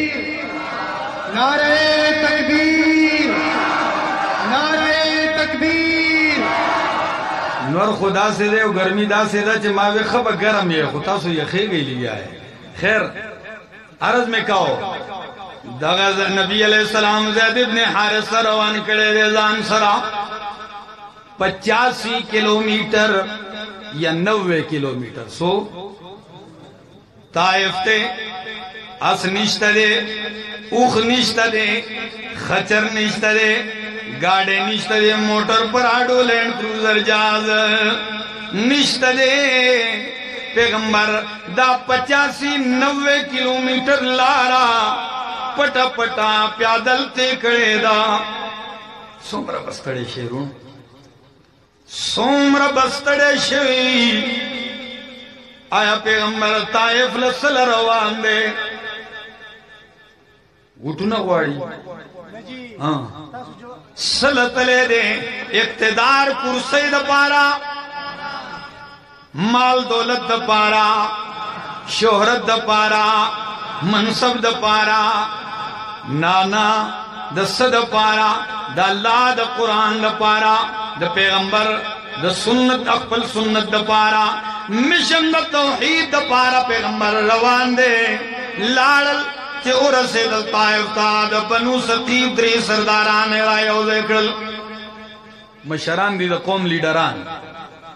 نعرہ تکبیر نعرہ تکبیر نور خدا سے دے گرمی دا سے دا چھ ماوی خب گرم یہ خود تاسو یخی گئی لیا ہے خیر عرض میں کہو دغز نبی علیہ السلام زید ابن حارثہ روان کڑے دے زان سرا 85 کلومیٹر یا 90 کلومیٹر سو طائف تے اس نشتہ دے اوخ نشتہ دے خچر نشتہ دے گاڑے نشتہ دے موٹر پر آڈو لینڈ کروزر جاز نشتہ دے پیغمبر دا 85-90 کلومیٹر لارا پٹا پٹا پیادل تے کڑے دا سمرہ بستڑے شیرون سومر بستڑے شوی آیا پیغمبر طائف لسل روان دے گھٹو نہ گواڑی سلطلے دے اقتدار کرسی دا پارا مال دولت دا پارا شہرت دا پارا منصب دا پارا نانا دس دا پارا دا اللہ دا قرآن دا پارا دا پیغمبر دا سنت اقبل سنت دا پارا مشن دا توحید دا پارا پیغمبر روان دے لارل چے ارسے دا طائف تا دا بنو ثقیف دری سرداران رائیو ذکرل مشران دی دا قوم لیڈران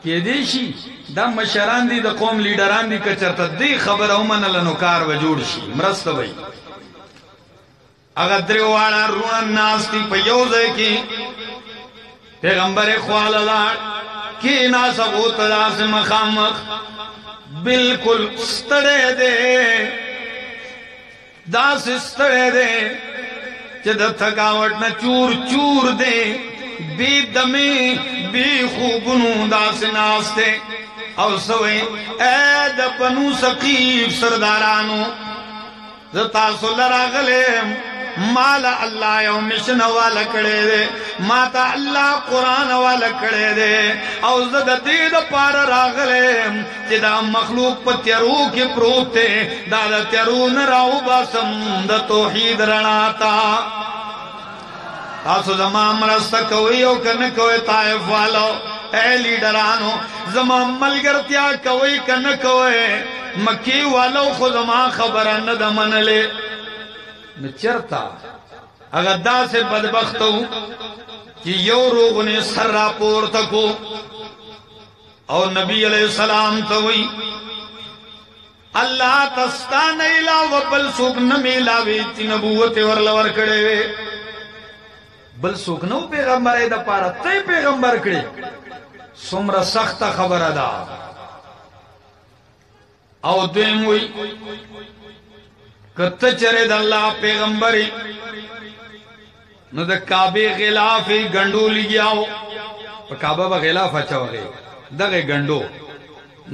کہ دیشی دا مشران دی دا قوم لیڈران دی کچرتا دی خبر اومن لنکار و جوڑ شی مرست بھئی اگر دریوانا رونن ناس تی پیوزے کی پیغمبر خوالدار کی ناسا غوتدا سے مخامخ بالکل ستڑے دے दास स्तड़े दे चे द थकावट न चूर चूर दे बे दमे बे खूबनू दास नास्ते और सवे ए द बनु सकीफ सरदारानो जतासो लरा गले माला अल्लाह यो मिशन वाला करे दे माता अल्लाह कुरान वाला करे दे और जद दीद पार रागले जिदा मखलूक पत्यरू के प्रोते दादा त्यरू न राउ बासम द तौहीद रणाता तासो जमाम रस्ता कोई ओ कन कोई ताइफ वालो ए लीडरानो जमाम मलगरतिया कोई कन कोई मक्की वालो खुद मा खबर न दमन ले न चरता अगर दा से बदबख्त हूं कि यो रोग ने सर्रा पोर तको और नबी अलैहिस्सलाम तो हुई अल्लाह तस्ता नहीं लाव बल सुख न मिलावे ती नबूवत और लवर कड़े वे बल सुख न पैगंबर है द पारा तय पैगंबर कड़े सुमरा सख्त खबर अदा और देम हुई कत चरे द अल्लाह पैगंबरी न द काबे गिलाफ गंडो लियाओ काबा बा गिलाफ अच्छा वगे दगे गंडो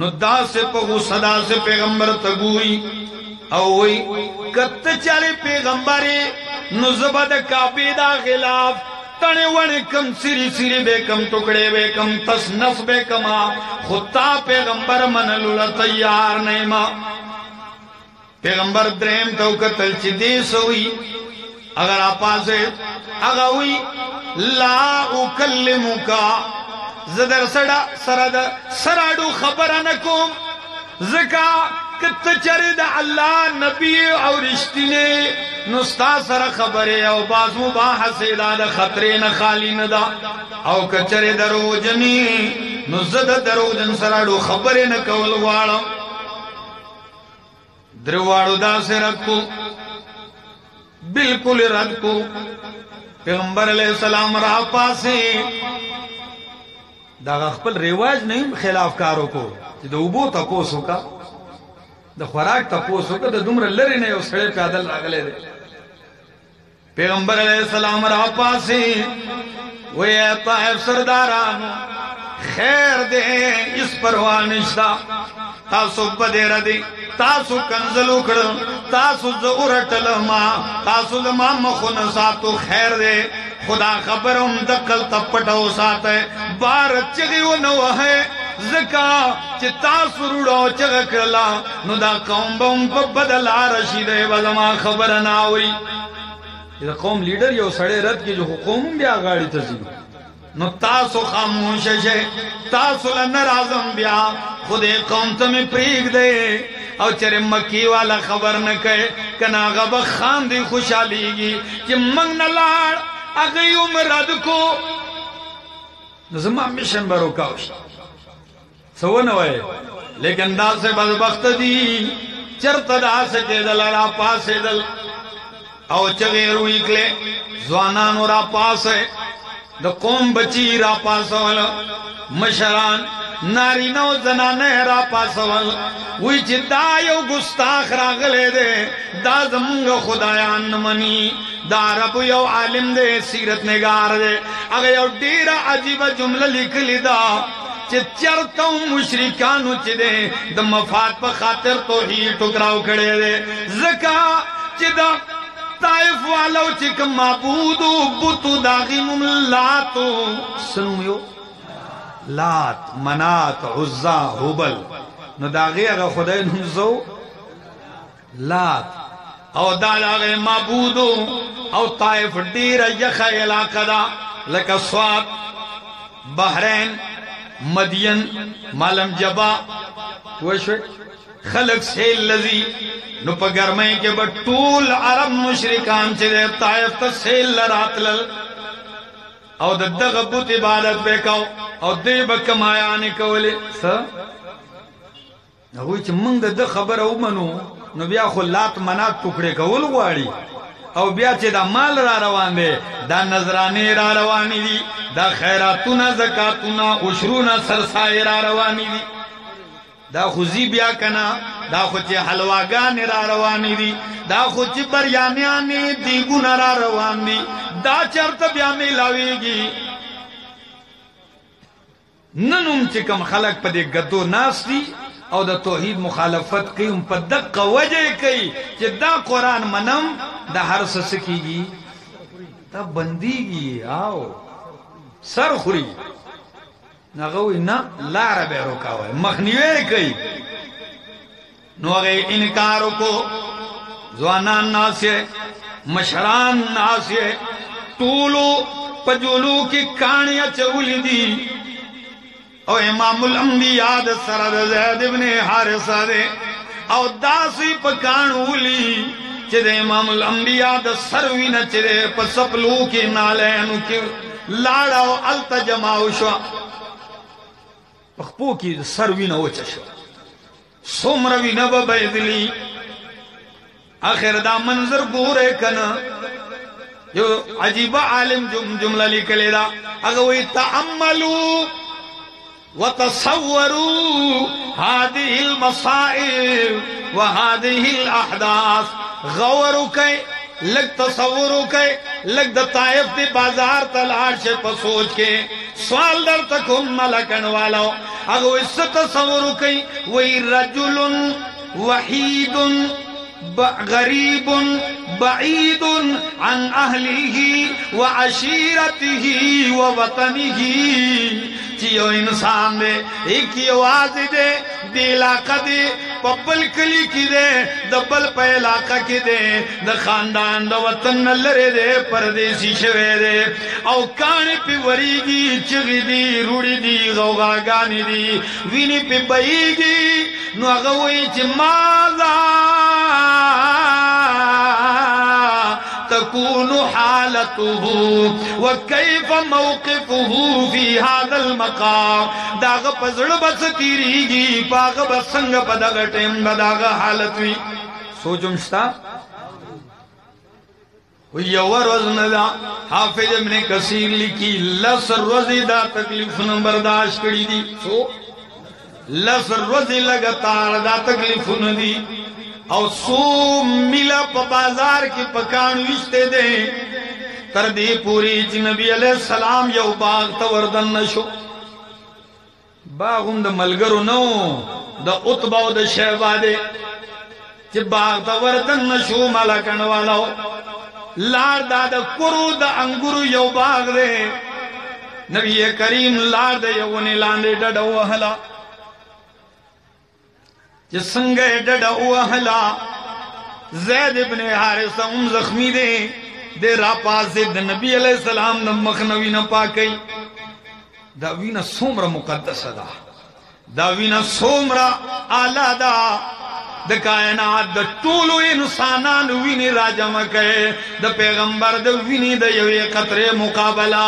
न दा से पगु सदा से पैगंबर तगुई औई कत चले पैगंबरी न जबद काबे दा गिलाफ तने वने कम सिरी सिरी बेकम टुकड़े बेकम तस नस बेकमा खुदा पैगंबर मन लुला तैयार नहीं मा पैगंबर द्रेम तो कतल चिदेश हुई अगर आपासे अगर हुई ला उकल्लिमुका जदर सड़ा सरद सराडू खबर नकुम जका कत चरिद अल्लाह नबी और इश्तिने नुस्ता सर खबरे और बाजू बाहसे दाद खतरे न खाली न दा और कचरे दरोजनी नुजद दरोजन सराडू खबरे न कवल वाला द्रवाड़ो दा से रखो बिल्कुल रद को पैगंबर अलैहिस्सलाम रा पासे दा खपल रिवाज नहीं खिलाफ कारो को जो उबो तपोसो का द खुराक तपोसो का द दुमर लरी ने उसड़े पैदल लागले दे पैगंबर अलैहिस्सलाम रा पासे वे ताइफ सरदारान खैर दे इस परवाह निश्ता तासु बदेर दे तासु कंजल उखड़ तासु उरटल मा तासु मा मखुन सातु खैर दे खुदा खबर हम दखल तपटो साथ बार चगियो न है जका चिता सुरुड़ो चगकला नुदा कौम बम बदला रशीद वजमा खबर ना हुई ये कौम लीडर यो सड़े रथ की जो हुकुम भी आगाड़ी तजी नो तासु खामोश है तासु नाराजम ब्या खुदे कौम तुम्हें प्रीग दे और चरे मक्की वाला खबर न कहे कना गब खान दी खुशहाली की कि मंग न लाड़ अगई उमरद को नजमा मिशन बरो काउश सो न होए लेकिन दा से बदबख्त दी चरत दा से के दलरा पास दल और चगे रुई के जवानान रा पास है द कौम बची रा पास वाला मशरान नारी नौ जनाने रा पास वाला वही चिदायो गुस्ताख रागले दे दा जमुंग खुदायान मनी दा रब यो आलिम दे सीरत निगार दे अगर यो डेरा अजीब जुमला लिख लिदा चरता मुशरिकानु चिदे द मफाद पर खातिर तो ही टुकराव खड़े दे जका चिदा ताइफ वालो चिक माबूदो बुतु दागी मुल्लातो सुनो लात मनात उज्जा हुबल न दागी अगर खुदाई नुजो लात और दागे माबूदो और ताइफ डेरा यखा इलाका दा लका स्वाद बहरैन मदियन मालम जबा वशे खलक से लजी नु पगरमे के बटूल अरब मुशरिकान चे ताइफ त से लरात लल और दगबुत इबादत बेकाओ और दे बकमाया ने कवले स हुई च मंग द खबर ओ मनु नु बिया खुलात मना टुकड़े कवल वाड़ी और बिया चे दा माल रा रवान दे दा नजराने रा रवानी दी दा खैरातुना ज़कातुना उशरुना सरसाए रा रवानी दी دا خوزی بیا کنا دا خوچی حلواگانی را روانی دی دا خوچی بریانیانی دیگون را روان دی دا چرت بیا میلاوی گی ننم چکم خلق پا دی گدو ناس دی او دا توحید مخالفت کئی ام پا دق وجہ کئی چی دا قرآن منم دا ہر سسکی گی دا بندی گی آو سر خوری نغوی نا لار بے روکاوئے مخنیوے کئی نو اگئی انکارو کو زوانان ناسے مشران ناسے طولو پجولو کی کانیاں چولی دی او امام الانبیاء دا سرد زید ابن حارثہ دے او داسی پکانولی چی دے امام الانبیاء دا سروی نا چی دے پسپلو کی نالینو کی لاڑا و التجماو شوا پخپو کی سروی نا وچا شوا سمروی نا ببیدلی آخر دا منظر گورے کنا جو عجیبہ عالم جملہ لکلے دا اگوی تعملو وتصوروا هذه المصائب وهذه الأحداث غوروا كي لگ تصوروا كي لگ دا طائف دی بازار تلار شے پسوچ کے سوال در تکم ملکن والاو اگو اس تصوروا كي وی رجل وحید غریب بعید عن اہلہ وعشیرتہ ووطنہ چیو انسان دے ایک یہ واضح دے دی علاقہ دے پپل کلی کی دے دبل پہ علاقہ کی دے دا خاندان دا وطن نلرے دے پردیسی شوے دے او کانی پی وریگی چگی دی روڑی دی غوغاگانی دی وینی پی بئیگی نو اگوئی چی ماذا تكون حالته وكيف موقفه في هذا المقام داغ پزڑ بس تیریگی پاغ بسنگ پدغ ٹیم بداغ حالتوی سوچم شتا یور وزن دا حافظ ابن کثیر لکی لسر روزی دا تکلیف برداشت کری دی سو لسر روزی لگتار دا تکلیف دی او سو ملا پا بازار کی پکان وشتے دے تردی پوری چی نبی علیہ السلام یو باغ تا وردن نشو باغم دا ملگرو نو دا عطبہ دا شہبہ دے چی باغ تا وردن نشو ملکن والاو لار دا دا کرو دا انگرو یو باغ دے نبی کریم لار دا یونی لاندے ڈڑا وحلا جسنگے ڈڑا اوہلا زید ابن حارثہ زخمی دے را پاسے دے نبی علیہ السلام نمخنوی نپاکی داوینا سومرا مقدس دا داوینا سومرا آلہ دا دا کائنات دا طولو انسانان وینی راجم کئے دا پیغمبر دا وینی دا یوی قطر مقابلہ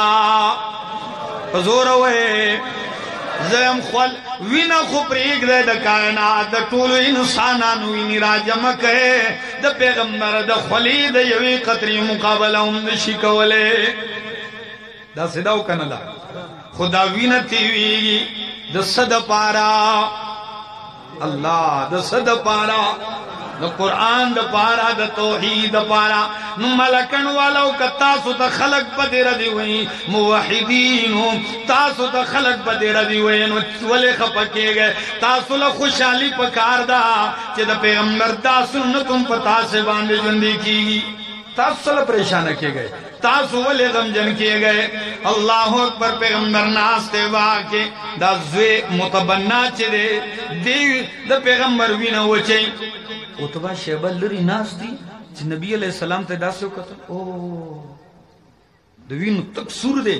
حضور ہوئے زیم خول وینا خوب ریگ دے دا کائنات دا طول انسانان وینی راجم کہے دا پیغمبر دا خلی دا یوی قطری مقابلہ اندشی کولے دا صداو کنلا خدا وینا تیوی دا صد پارا اللہ دا صد پارا دا قرآن دا پارا دا توحید دا پارا نو ملکن والاو کا تاسو تا خلق بدے ردی ہوئی موحدینو تاسو تا خلق بدے ردی ہوئی نو ولی خپکے گئے تاسو لخوشحالی پکار دا چی دا پیغمبر تاسو نتم پتا سے باندے جندی کی گی تاسو پریشانہ کیے گئے تاسو ولی غمجن کیے گئے اللہ اکبر پیغمبر ناستے واقع دا زوے متبنہ چی دے دا پیغمبر وینا وچے اتبا شیبہ لری ناس دی چی نبی علیہ السلام تے دا سو کتن دوینو تکسور دے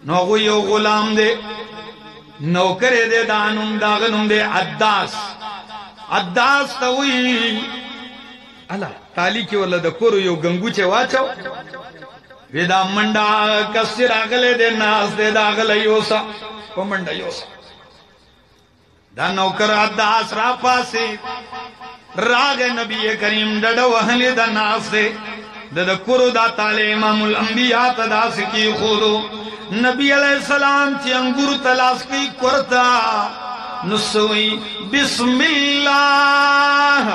نوگو یو غلام دے نوکرے دے دانم داغنم دے عداس عداس تاوی اللہ تالی کی والا دا کورو یو گنگو چے واچاو ویدہ منڈا کسر آگلے دے ناس دے داغلے یوسا وہ منڈا یوسا دا نوکر عداس را پاسے راگ نبی کریم ڈڑا وحلی دا ناس دے دا کرو دا تالے امام الانبیاء تدا سکی خودو نبی علیہ السلام چی انگور تلاس کی کرتا نسوی بسم اللہ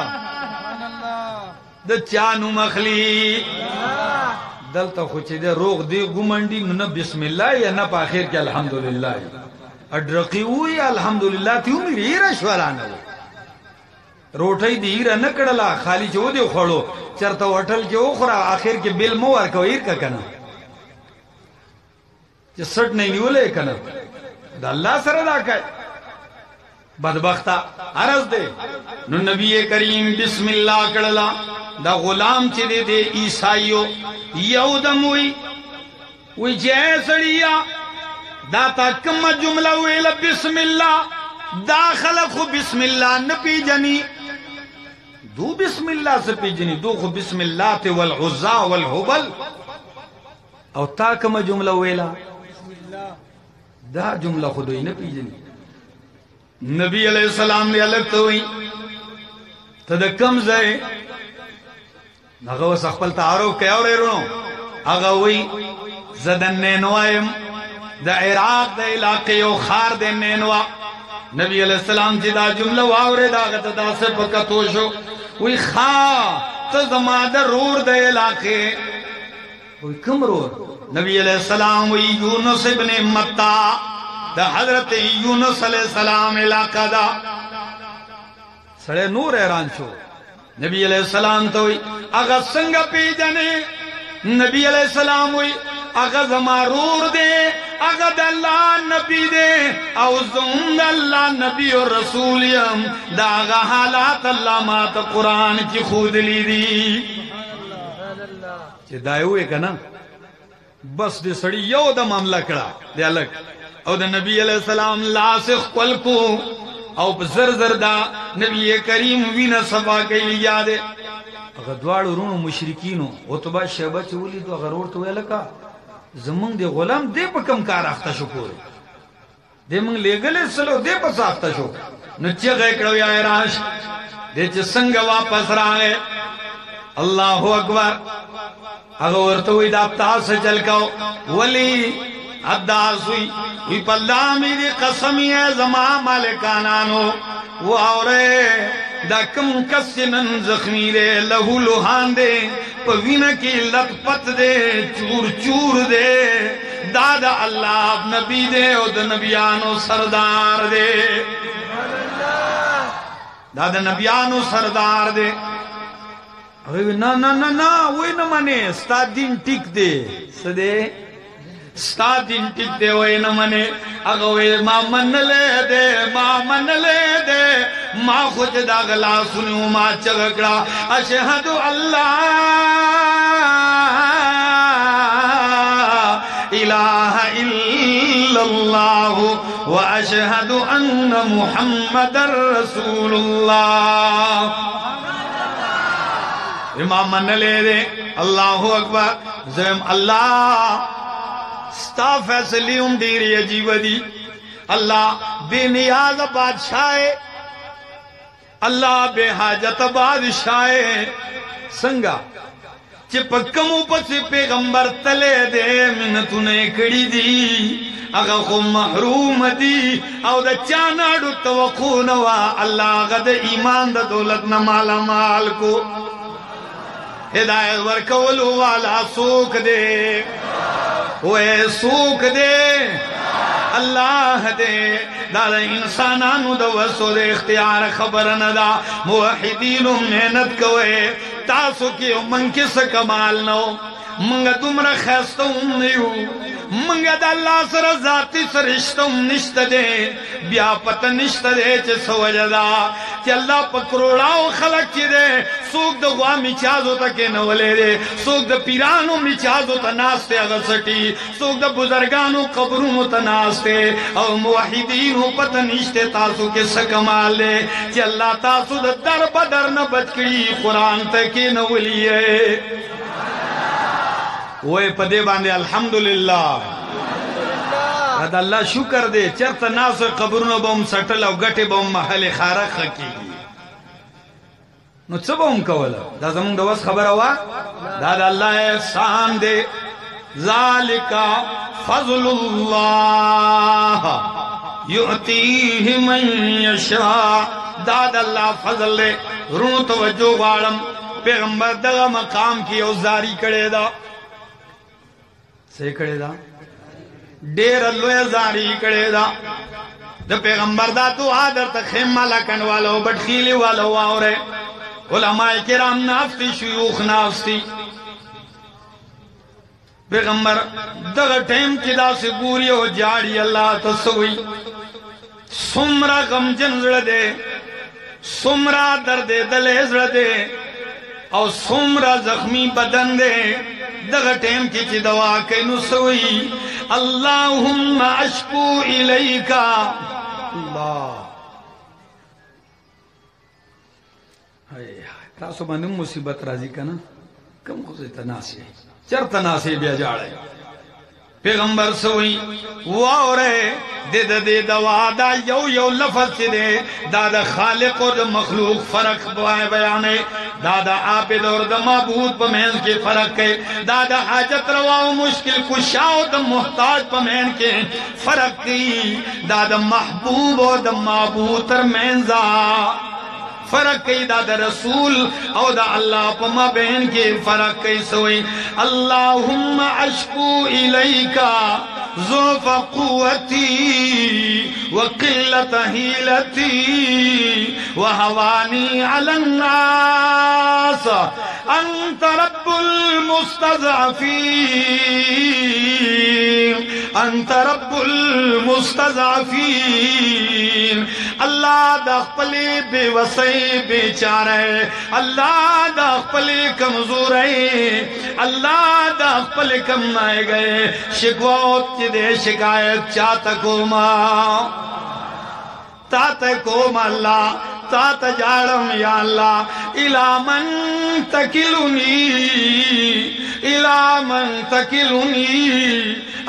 دا چانو مخلی دلتا خوچے دے روغ دے گمنڈی نو بسم اللہ یا نا پا آخر کے الحمدللہ اڈرقی ہوئی الحمدللہ تیو میری ایرہ شوارانا ہوئی روٹائی دی ایرہ نکڑلا خالی چو دے خوڑو چرتا وٹل کے اخرا آخر کے بل موار کو ایر کا کنا چه سٹ نہیں نیولے کنا دا اللہ سر دا کئے بدبختہ عرض دے نو نبی کریم بسم اللہ کڑلا دا غلام چے دے دے عیسائیو یودم ہوئی جے سڑیا داتا کم جملہ ویلا بسم اللہ داخل خو بسم اللہ نپی جنی دو بسم اللہ سے پی جنی دو خو بسم اللہ تے والعزا والحبل او تا کم جملہ ویلا دا جملہ خودوئی نپی جنی نبی علیہ السلام نے الگ تو ہوئی تا دا کم زائے اگا وہ سخپل تعارف کیا ہو رہے رونو اگا ہوئی زدن نینوائم دا عراق دا علاقے و خار دے نینوا نبی علیہ السلام چی دا جملہ واورے دا غتا دا سے پکتوشو وی خواہ تزما دا رور دا علاقے وی کم رور نبی علیہ السلام وی یونس ابن متا دا حضرت یونس علیہ السلام علاقہ دا سڑے نور ایران شو نبی علیہ السلام تو وی اگا سنگا پی جانے نبی علیہ السلام وی اگا زمارور دے اگا دا اللہ نبی دے او زم دا اللہ نبی و رسولیم دا اگا حالات اللہ مات قرآن کی خود لی دی چہ دائے ہوئے کنا بس دے سڑی یو دا معاملہ کڑا دے الگ او دا نبی علیہ السلام لاسخ قلقو او بزر زردہ نبی کریم وین صفا کے لیا دے اگر دوار رونو مشرکینو عطبہ شہبہ چولی تو اگر اور تو ہے لکا زمان دے غلام دے پا کم کار آختا شو پورے دے منگ لے گلے سلو دے پا ساختا شو نچے گئے کڑوی آئے راش دے چے سنگ واپس رہے اللہ اکبر اگر ورطوی دابتا سے چل کاؤ ولی عداس ہوئی پاللہ میری قسمی ہے زمان مالکانانو وہ آورے دا کم کسنن زخمی دے لہو لوہان دے پوینہ کی لت پت دے چور چور دے دادا اللہ نبی دے او دا نبیانو سردار دے دادا نبیانو سردار دے نا نا نا نا وہی نہ مانے ستا دین ٹک دے سدے ستا دین ٹک دے وہی نہ مانے اگوے ما من لے دے ما من لے دے ما خود دا غلا سنیو ما چگکڑا اشہد اللہ الہ الا اللہ و اشہد ان محمد رسول اللہ امام من لے دے اللہ اکبر زم اللہ ستا فیصلیم دیری عجیب دی اللہ بے نیاز بادشاہ اللہ بے حاجت بادشاہ سنگا چپکمو پس پیغمبر تلے دے منتو نے کڑی دی اگا خو محروم دی او دا چاناڑو توقع نوا اللہ غد ایمان دا دولت نمالا مال کو ہدایت ورکولو والا سوک دے وے سوک دے اللہ دے دادا انسانانو دا وسو دے اختیار خبر ندا موحدینو محنت کوئے تاسو کی من کس کمال نو منگا دمرا خیستو نیو منگا دا اللہ سر ذاتی سر رشتو نشت دے بیا پتہ نشت دے چے سوجدا چے اللہ پکروڑاو خلق چی دے سوک دا غوا میچازو تا کے نولے دے سوک دا پیرانو میچازو تا ناستے اغسٹی سوک دا بزرگانو قبرونو تا ناستے او موحدینو پتہ نشتے تاسو کے سکمال دے چے اللہ تاسو دا در بدر نہ بچکڑی قرآن تا کے نولیے وہ پدے باندے الحمدللہ اد اللہ شکر دے چرت ناس قبرونو بہم سٹل او گٹے بہم محل خارق کی نو چه بہم کولا دا زمون دوست خبر ہوا دا اللہ احسان دے ذالکا فضل اللہ युअतीहि मन यशा दाद अल्लाह फजल ले रू तवज्जो वालम पैगंबर दगा मकाम की औजारी कड़ेदा से कड़ेदा डेर अल्लोय जारी कड़ेदा द पैगंबर दा तो आदर तखेमा लकन वालो बटखीली वालो वाओरे उलमाए किराम नाफ्ती शुयूख नाफ्ती पैगंबर दग टाइम किदा से पूरी हो जाड़ी अल्लाह तसवी सुमरा गमजन जड़ दे सुमरा दर्द दले जड़ दे और सुमरा जख्मी बदन दे दग टाइम की दवा के नुसवी अल्लाहुम्मा अश्कू इलैका अल्लाह तासो बाने मुसीबत राजी का ना कम को तनासे चर तनासे बेजाड़े पैगंबर सोई वाओरे दे दे दवा दा यो यो लफ्ज से दे दादा खालिक और मखलूक फर्क बयाने दादा आबिद और माबूद पमेन के फर्क के दादा हाजत रवाओ मुश्किल कुशाओ द मोहताज पमेन के फर्क की दादा महबूब और माबूद मेंजा फर्क कई दादा रसूल और दा अल्लाह पमा बहन के फर्क कई सोई अल्लाहुम्मा अश्कू इलैका ज़ुफ़ क़ुव्वती व क़िल्लत हीलती व हवानी अलन नास अंत रब्बुल मुस्तज़अफ़ीन अल्लाह दखपले बेवसई बेचारे अल्लाह दखपले कमजोर है अल्लाह दखपले कम आए गए शिकवत दे शिकायत चाहत को माँ तात को अल्लाह तात जाड़म या अल्लाह इलामन तकिलुनी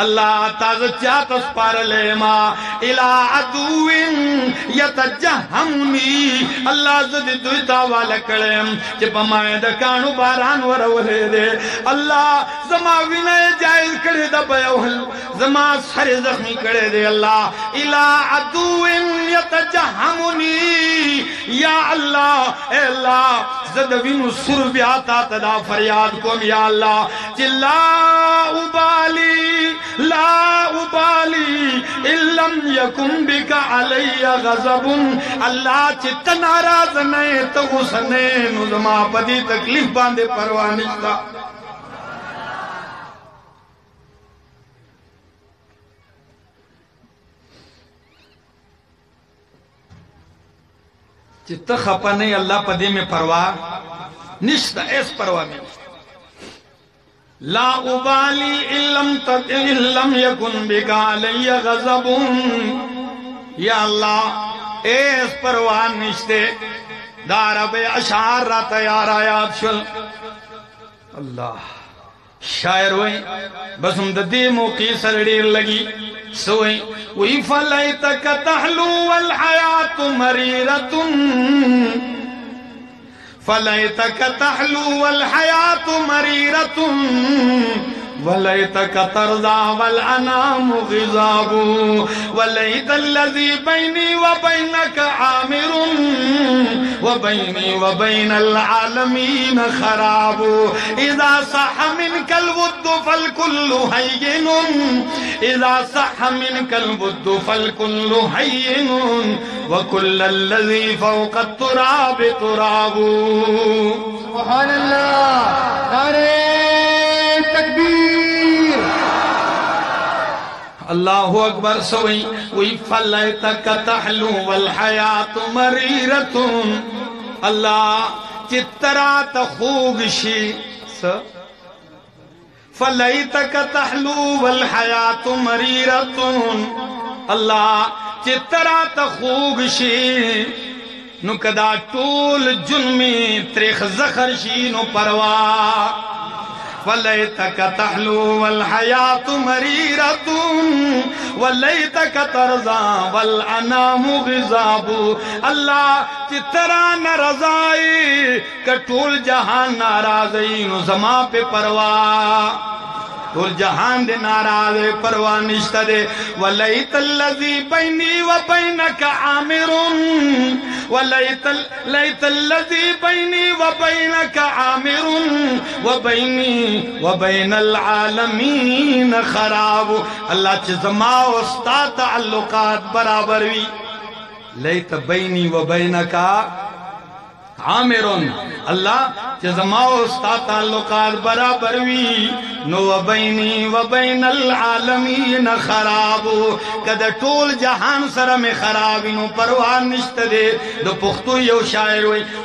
अल्लाह ताज चातस पारले मा इला अदुविन यतजहमुनी अल्लाह जदी दुइता वाला कळेम जे पमाए द काणु बारान वरवले दे अल्लाह जमा विनय जायज करे द बयवल जमा सरे जख्मी करे दे अल्लाह इला अदुविन यतजहमुनी या अल्लाह ए अल्लाह जदविनु सुर ब्याता तदा फरियाद को या अल्लाह चिल्ला ला उबाली इल्लम यकुम बिका अलैया गज़बुन अल्लाह चित्त नाराज नहीं तो उसने नुज़मा पदी तकलीफ बांधे परवाह निश्ता चित्त खपा नहीं अल्लाह पदे में परवाह निश्ता ऐस परवाह में ला उबाली इल्लम यकुन बिका अलैया गज़बुन या अल्लाह ऐस परवाह निश्ते दारबे अशार रा तैयार आया अफशल अल्लाह शायर हुई बस हम दे मौकी सरड़ी लगी सोई वही फलाई तक तहलू वल हयात मरीरतुन फलैतक तहलू वल हयात मरीरतुन वलैतक तर्जा वल अनाम ग़िज़ाबु वलैतल्लज़ी बैनी व बैनक आमिरुन व बैनी व बैनल आलमीन खराबु इज़ा सह मिनकल वुद्दु फल कुल्लु हय्यिनुन इज़ा सह मिनकल वुद्दु फल कुल्लु हय्यिनुन व कुल्लल्लज़ी फ़ौक़ तुराब तुराबु सुभान अल्लाह नारे तकबीर अल्लाहु अकबर सोई वही फलैतक तहलू वल हयात मरीरतुन अल्लाह चित्तरा तखूगशी फलैतक तहलू वल हयात मरीरतुन अल्लाह चित्तरा तखूगशी नुकदा टूल जुन्मी त्रेख जखरशी नो परवा वलैतक तहलू वल हयात मरीरतुन वलैतक तर्जा वल अनाम ग़िज़ाबु अल्लाह चितरा न रज़ाई कटूल जहान नाराज़ई नु जमा पे परवा طول جہان دے ناراض پرواہ نشتہ دے وَلَيْتَ الَّذِي بَيْنِي وَبَيْنَكَ عَامِرٌ وَلَيْتَ الَّذِي بَيْنِي وَبَيْنَكَ عَامِرٌ وَبَيْنِي وَبَيْنَ الْعَالَمِينَ خَرَابُ اللہ چھ زما و استا تعلقات برابر وی لیت بینی و بینکا عامرن اللہ چھ زما و استا تعلقات برابر وی نو و بینی و بین العالمین خراب کد طول جہان سر میں خرابی نو پروان نشت دے دو پختو یو شاعر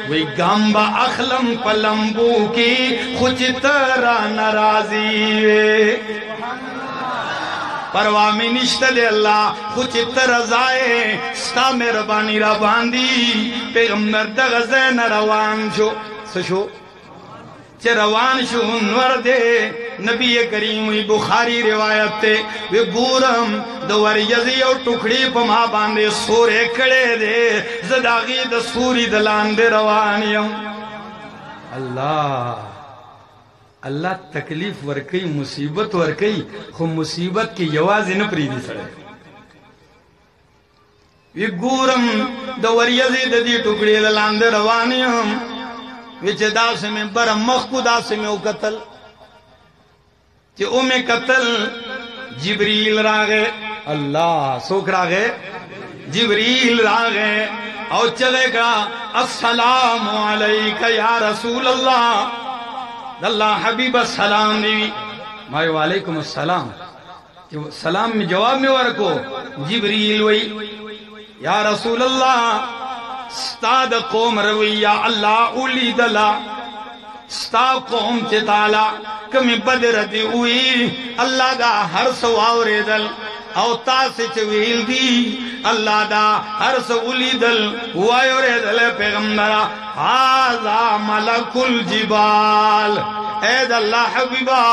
وی گامبا اخلم پلمبو کی خوچ ترا نرازی پرواہ میں نشتہ دے اللہ خوچ ترزائے ستا مہربانی را باندی پیغمبر دغزین روان شو سشو چے روان شو انور دے نبی کریم بخاری روایت تے وی گورم دوار یزی اور ٹکڑی پا ما باندے سورے کڑے دے زداغی دا سوری دلان دے روانیم اللہ تکلیف ورکی مصیبت ورکی خو مصیبت کی یوازی نپری دی سڑے وی گورم دوار یزی دا دی ٹکڑی دلان دے روانیم ویچے دا سے میں برم مخکو دا سے میں او قتل چے او میں قتل جبریل راگے اللہ سوک راگے جبریل راگے او چلے گا السلام علیکہ یا رسول اللہ اللہ حبیب السلام دیوی مائی وعلیکم السلام سلام میں جواب میں ورکو جبریل وی یا رسول اللہ ستاد قوم روی یا اللہ اولی دلا ستا قوم چتالا کمی بدر دی ہوئی اللہ دا ہر سواوری دل او تاس چویل دی اللہ دا ہر سولی دل وائیوری دل پیغمبرہ آزا ملک الجبال اید اللہ حبیبہ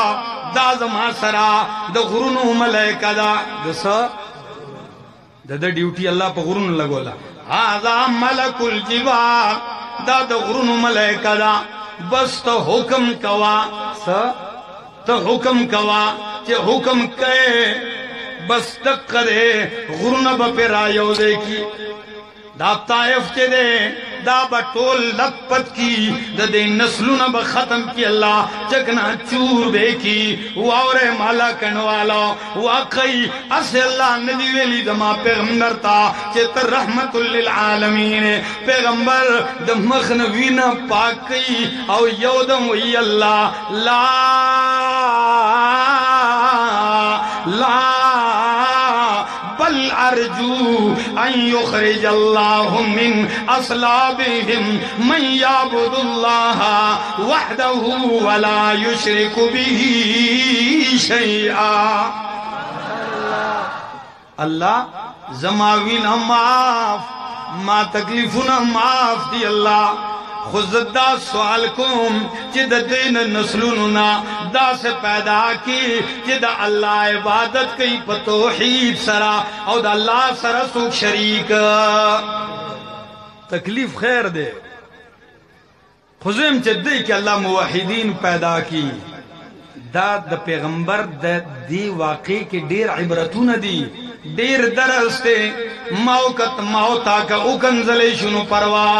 دا زمان سرا دا غرونو ملائکہ دا ڈیوٹی اللہ پا غرون لگولا آزا ملک الجبال دا غرونو ملائکہ دا بس تا حکم کوا تا حکم کوا چے حکم کئے بس تک کرے غرون با پیرا یو دے کی دا طائف چے دے دا با ٹول لپت کی دا دے نسلون با ختم کی اللہ چکنا چور بے کی واورے مالا کنوالا واقعی اسے اللہ ندی ویلی دما پیغمبر تا چے تر رحمت للعالمین پیغمبر دا مخنوینا پاکی او یودم وی اللہ لا بل ارجو ان یخرج اللہ من اصلابهم من یعبد اللہ وحدہ ولا یشرک به شیئا اللہ زماوینا معاف ما تکلیفنا معاف دی اللہ خود دا سوال کم چی دا دین نسلوننا دا سے پیدا کی چی دا اللہ عبادت کی پتوحید سرا او دا اللہ سرا سوک شریک تکلیف خیر دے خزیم چی دے کہ اللہ موحدین پیدا کی دا پیغمبر دا دی واقعی کی دیر عبرتون دی دیر درستے موقت موتا کا اکنزلے شنو پروا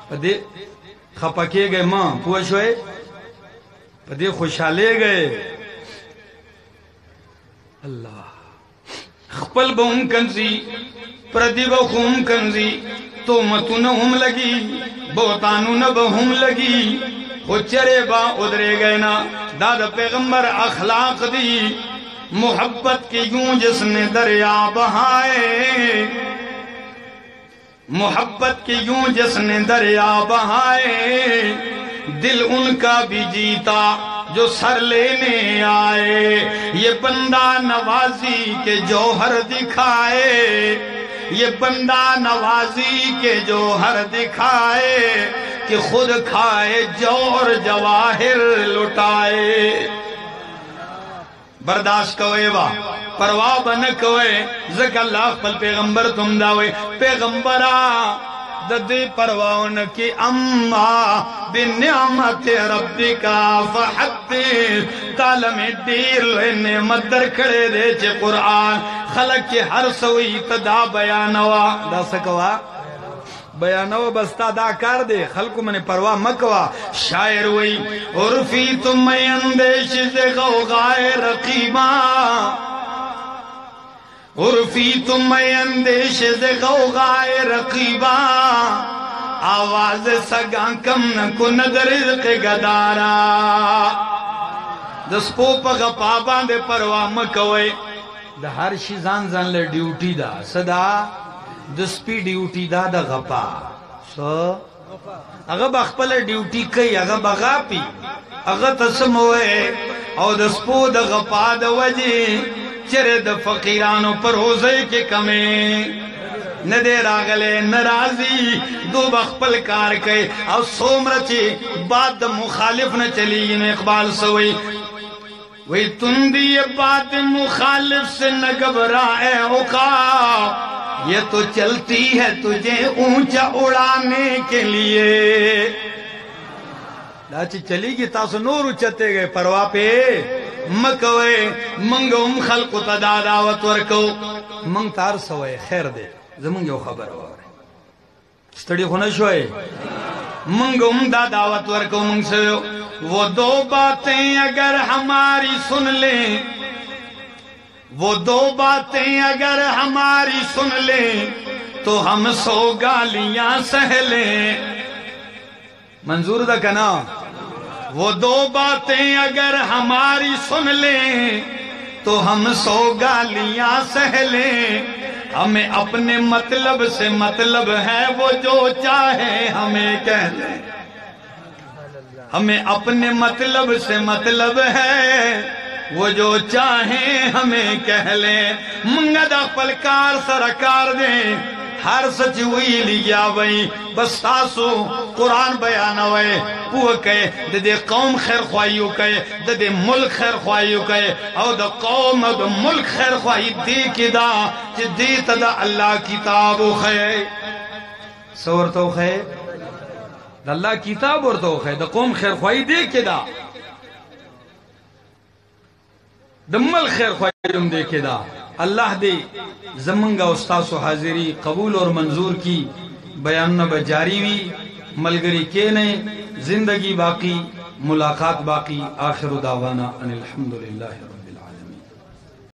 پدے خپکے گئے ماں پوشوئے پدے خوشحالے گئے اللہ خپل با ہم کنزی پردی با ہم کنزی تو متو نہ ہم لگی بہتانو نہ با ہم لگی خوچرے با ادرے گئے نا داد پیغمبر اخلاق دی محبت کی یوں جس نے دریا بہائے محبت کے یوں جس نے دریا بہائے دل ان کا بھی جیتا جو سر لینے آئے یہ بندہ نوازی کے جوہر دکھائے یہ بندہ نوازی کے جوہر دکھائے کہ خود کھائے جوہر جواہر لٹائے برداشت کوئے با پرواہ بنہ کوئے ذکر اللہ پل پیغمبر تم داوئے پیغمبرہ ददे परवाउन की अम्मा बिन्यामत रब्बिका फहद्दिस तालम दीर लेने मदर खड़े दे चे कुरान खलक के हर सोई तदा बयानवा दा सकवा बयानवा बस्ता दा कर दे खलको मने परवाह मकवा शायर वही उर्फी तुम अंदेश से गौगाए रकीबा उर्फी तुम अंदेश से गौगाए रकीबा आवाज सगा कम न को नजर के गदारा दसपो पग पाबा दे परवाह मकवे द हर शिजान जान ले ड्यूटी दा सदा दस्पी ड्यूटी दा द गपा सो अगर बखपल ड्यूटी कई अगर बगापी अगर तसमोए और दसपो द गपा द वजे चरे द फकीरानों पर रोजे के कमे न दे रागले नाराजी दो बखपल कार के और सोमरचे बाद मुखालिफ न चली इन इकबाल सवई वही तुंदी ये बात मुखालिफ से न घबराए उका ये तो चलती है तुझे ऊंचा उड़ाने के लिए लाची चलीगी तासो नूर उचते गए परवा पे मकवे मंगम खलको तदादावत वरको मंग तार सवय खैर दे जमंग यो खबर हो स्टडी होना शोए मंगम दादावत वरको मंग से वो दो बातें अगर हमारी सुन ले वो दो बातें अगर हमारी सुन ले तो हम 100 गालियां सह ले मंजूर दा कना वो दो बातें अगर हमारी सुन ले तो हम 100 गालियां सह ले हमें अपने मतलब से मतलब है वो जो चाहे हमें कह ले हमें अपने मतलब से मतलब है वो जो चाहे हमें कह ले मंगदा पलकार सरकार दे हर सच हुई लिया वही बस सासो कुरान बयान हुए पुआ कहे दे कौम खैर ख्वाहियों कहे दे मुल्क खैर ख्वाहियों कहे और द कौम और द मुल्क खैर ख्वाही दे के दा दे तदा अल्लाह किताब खे सवर तो खे अल्लाह किताब और तो खे द कौम खैर ख्वाही दे के दा दम्मल खैर ख्वाही दे के दा अल्लाह दे जमंगा उस्ताद हाजिरी कबूल और मंजूर की बयान न जारी हुई मलगरी के ने जिंदगी बाकी मुलाकात बाकी आखिर दावाना अनिल हम्दुलिल्लाह।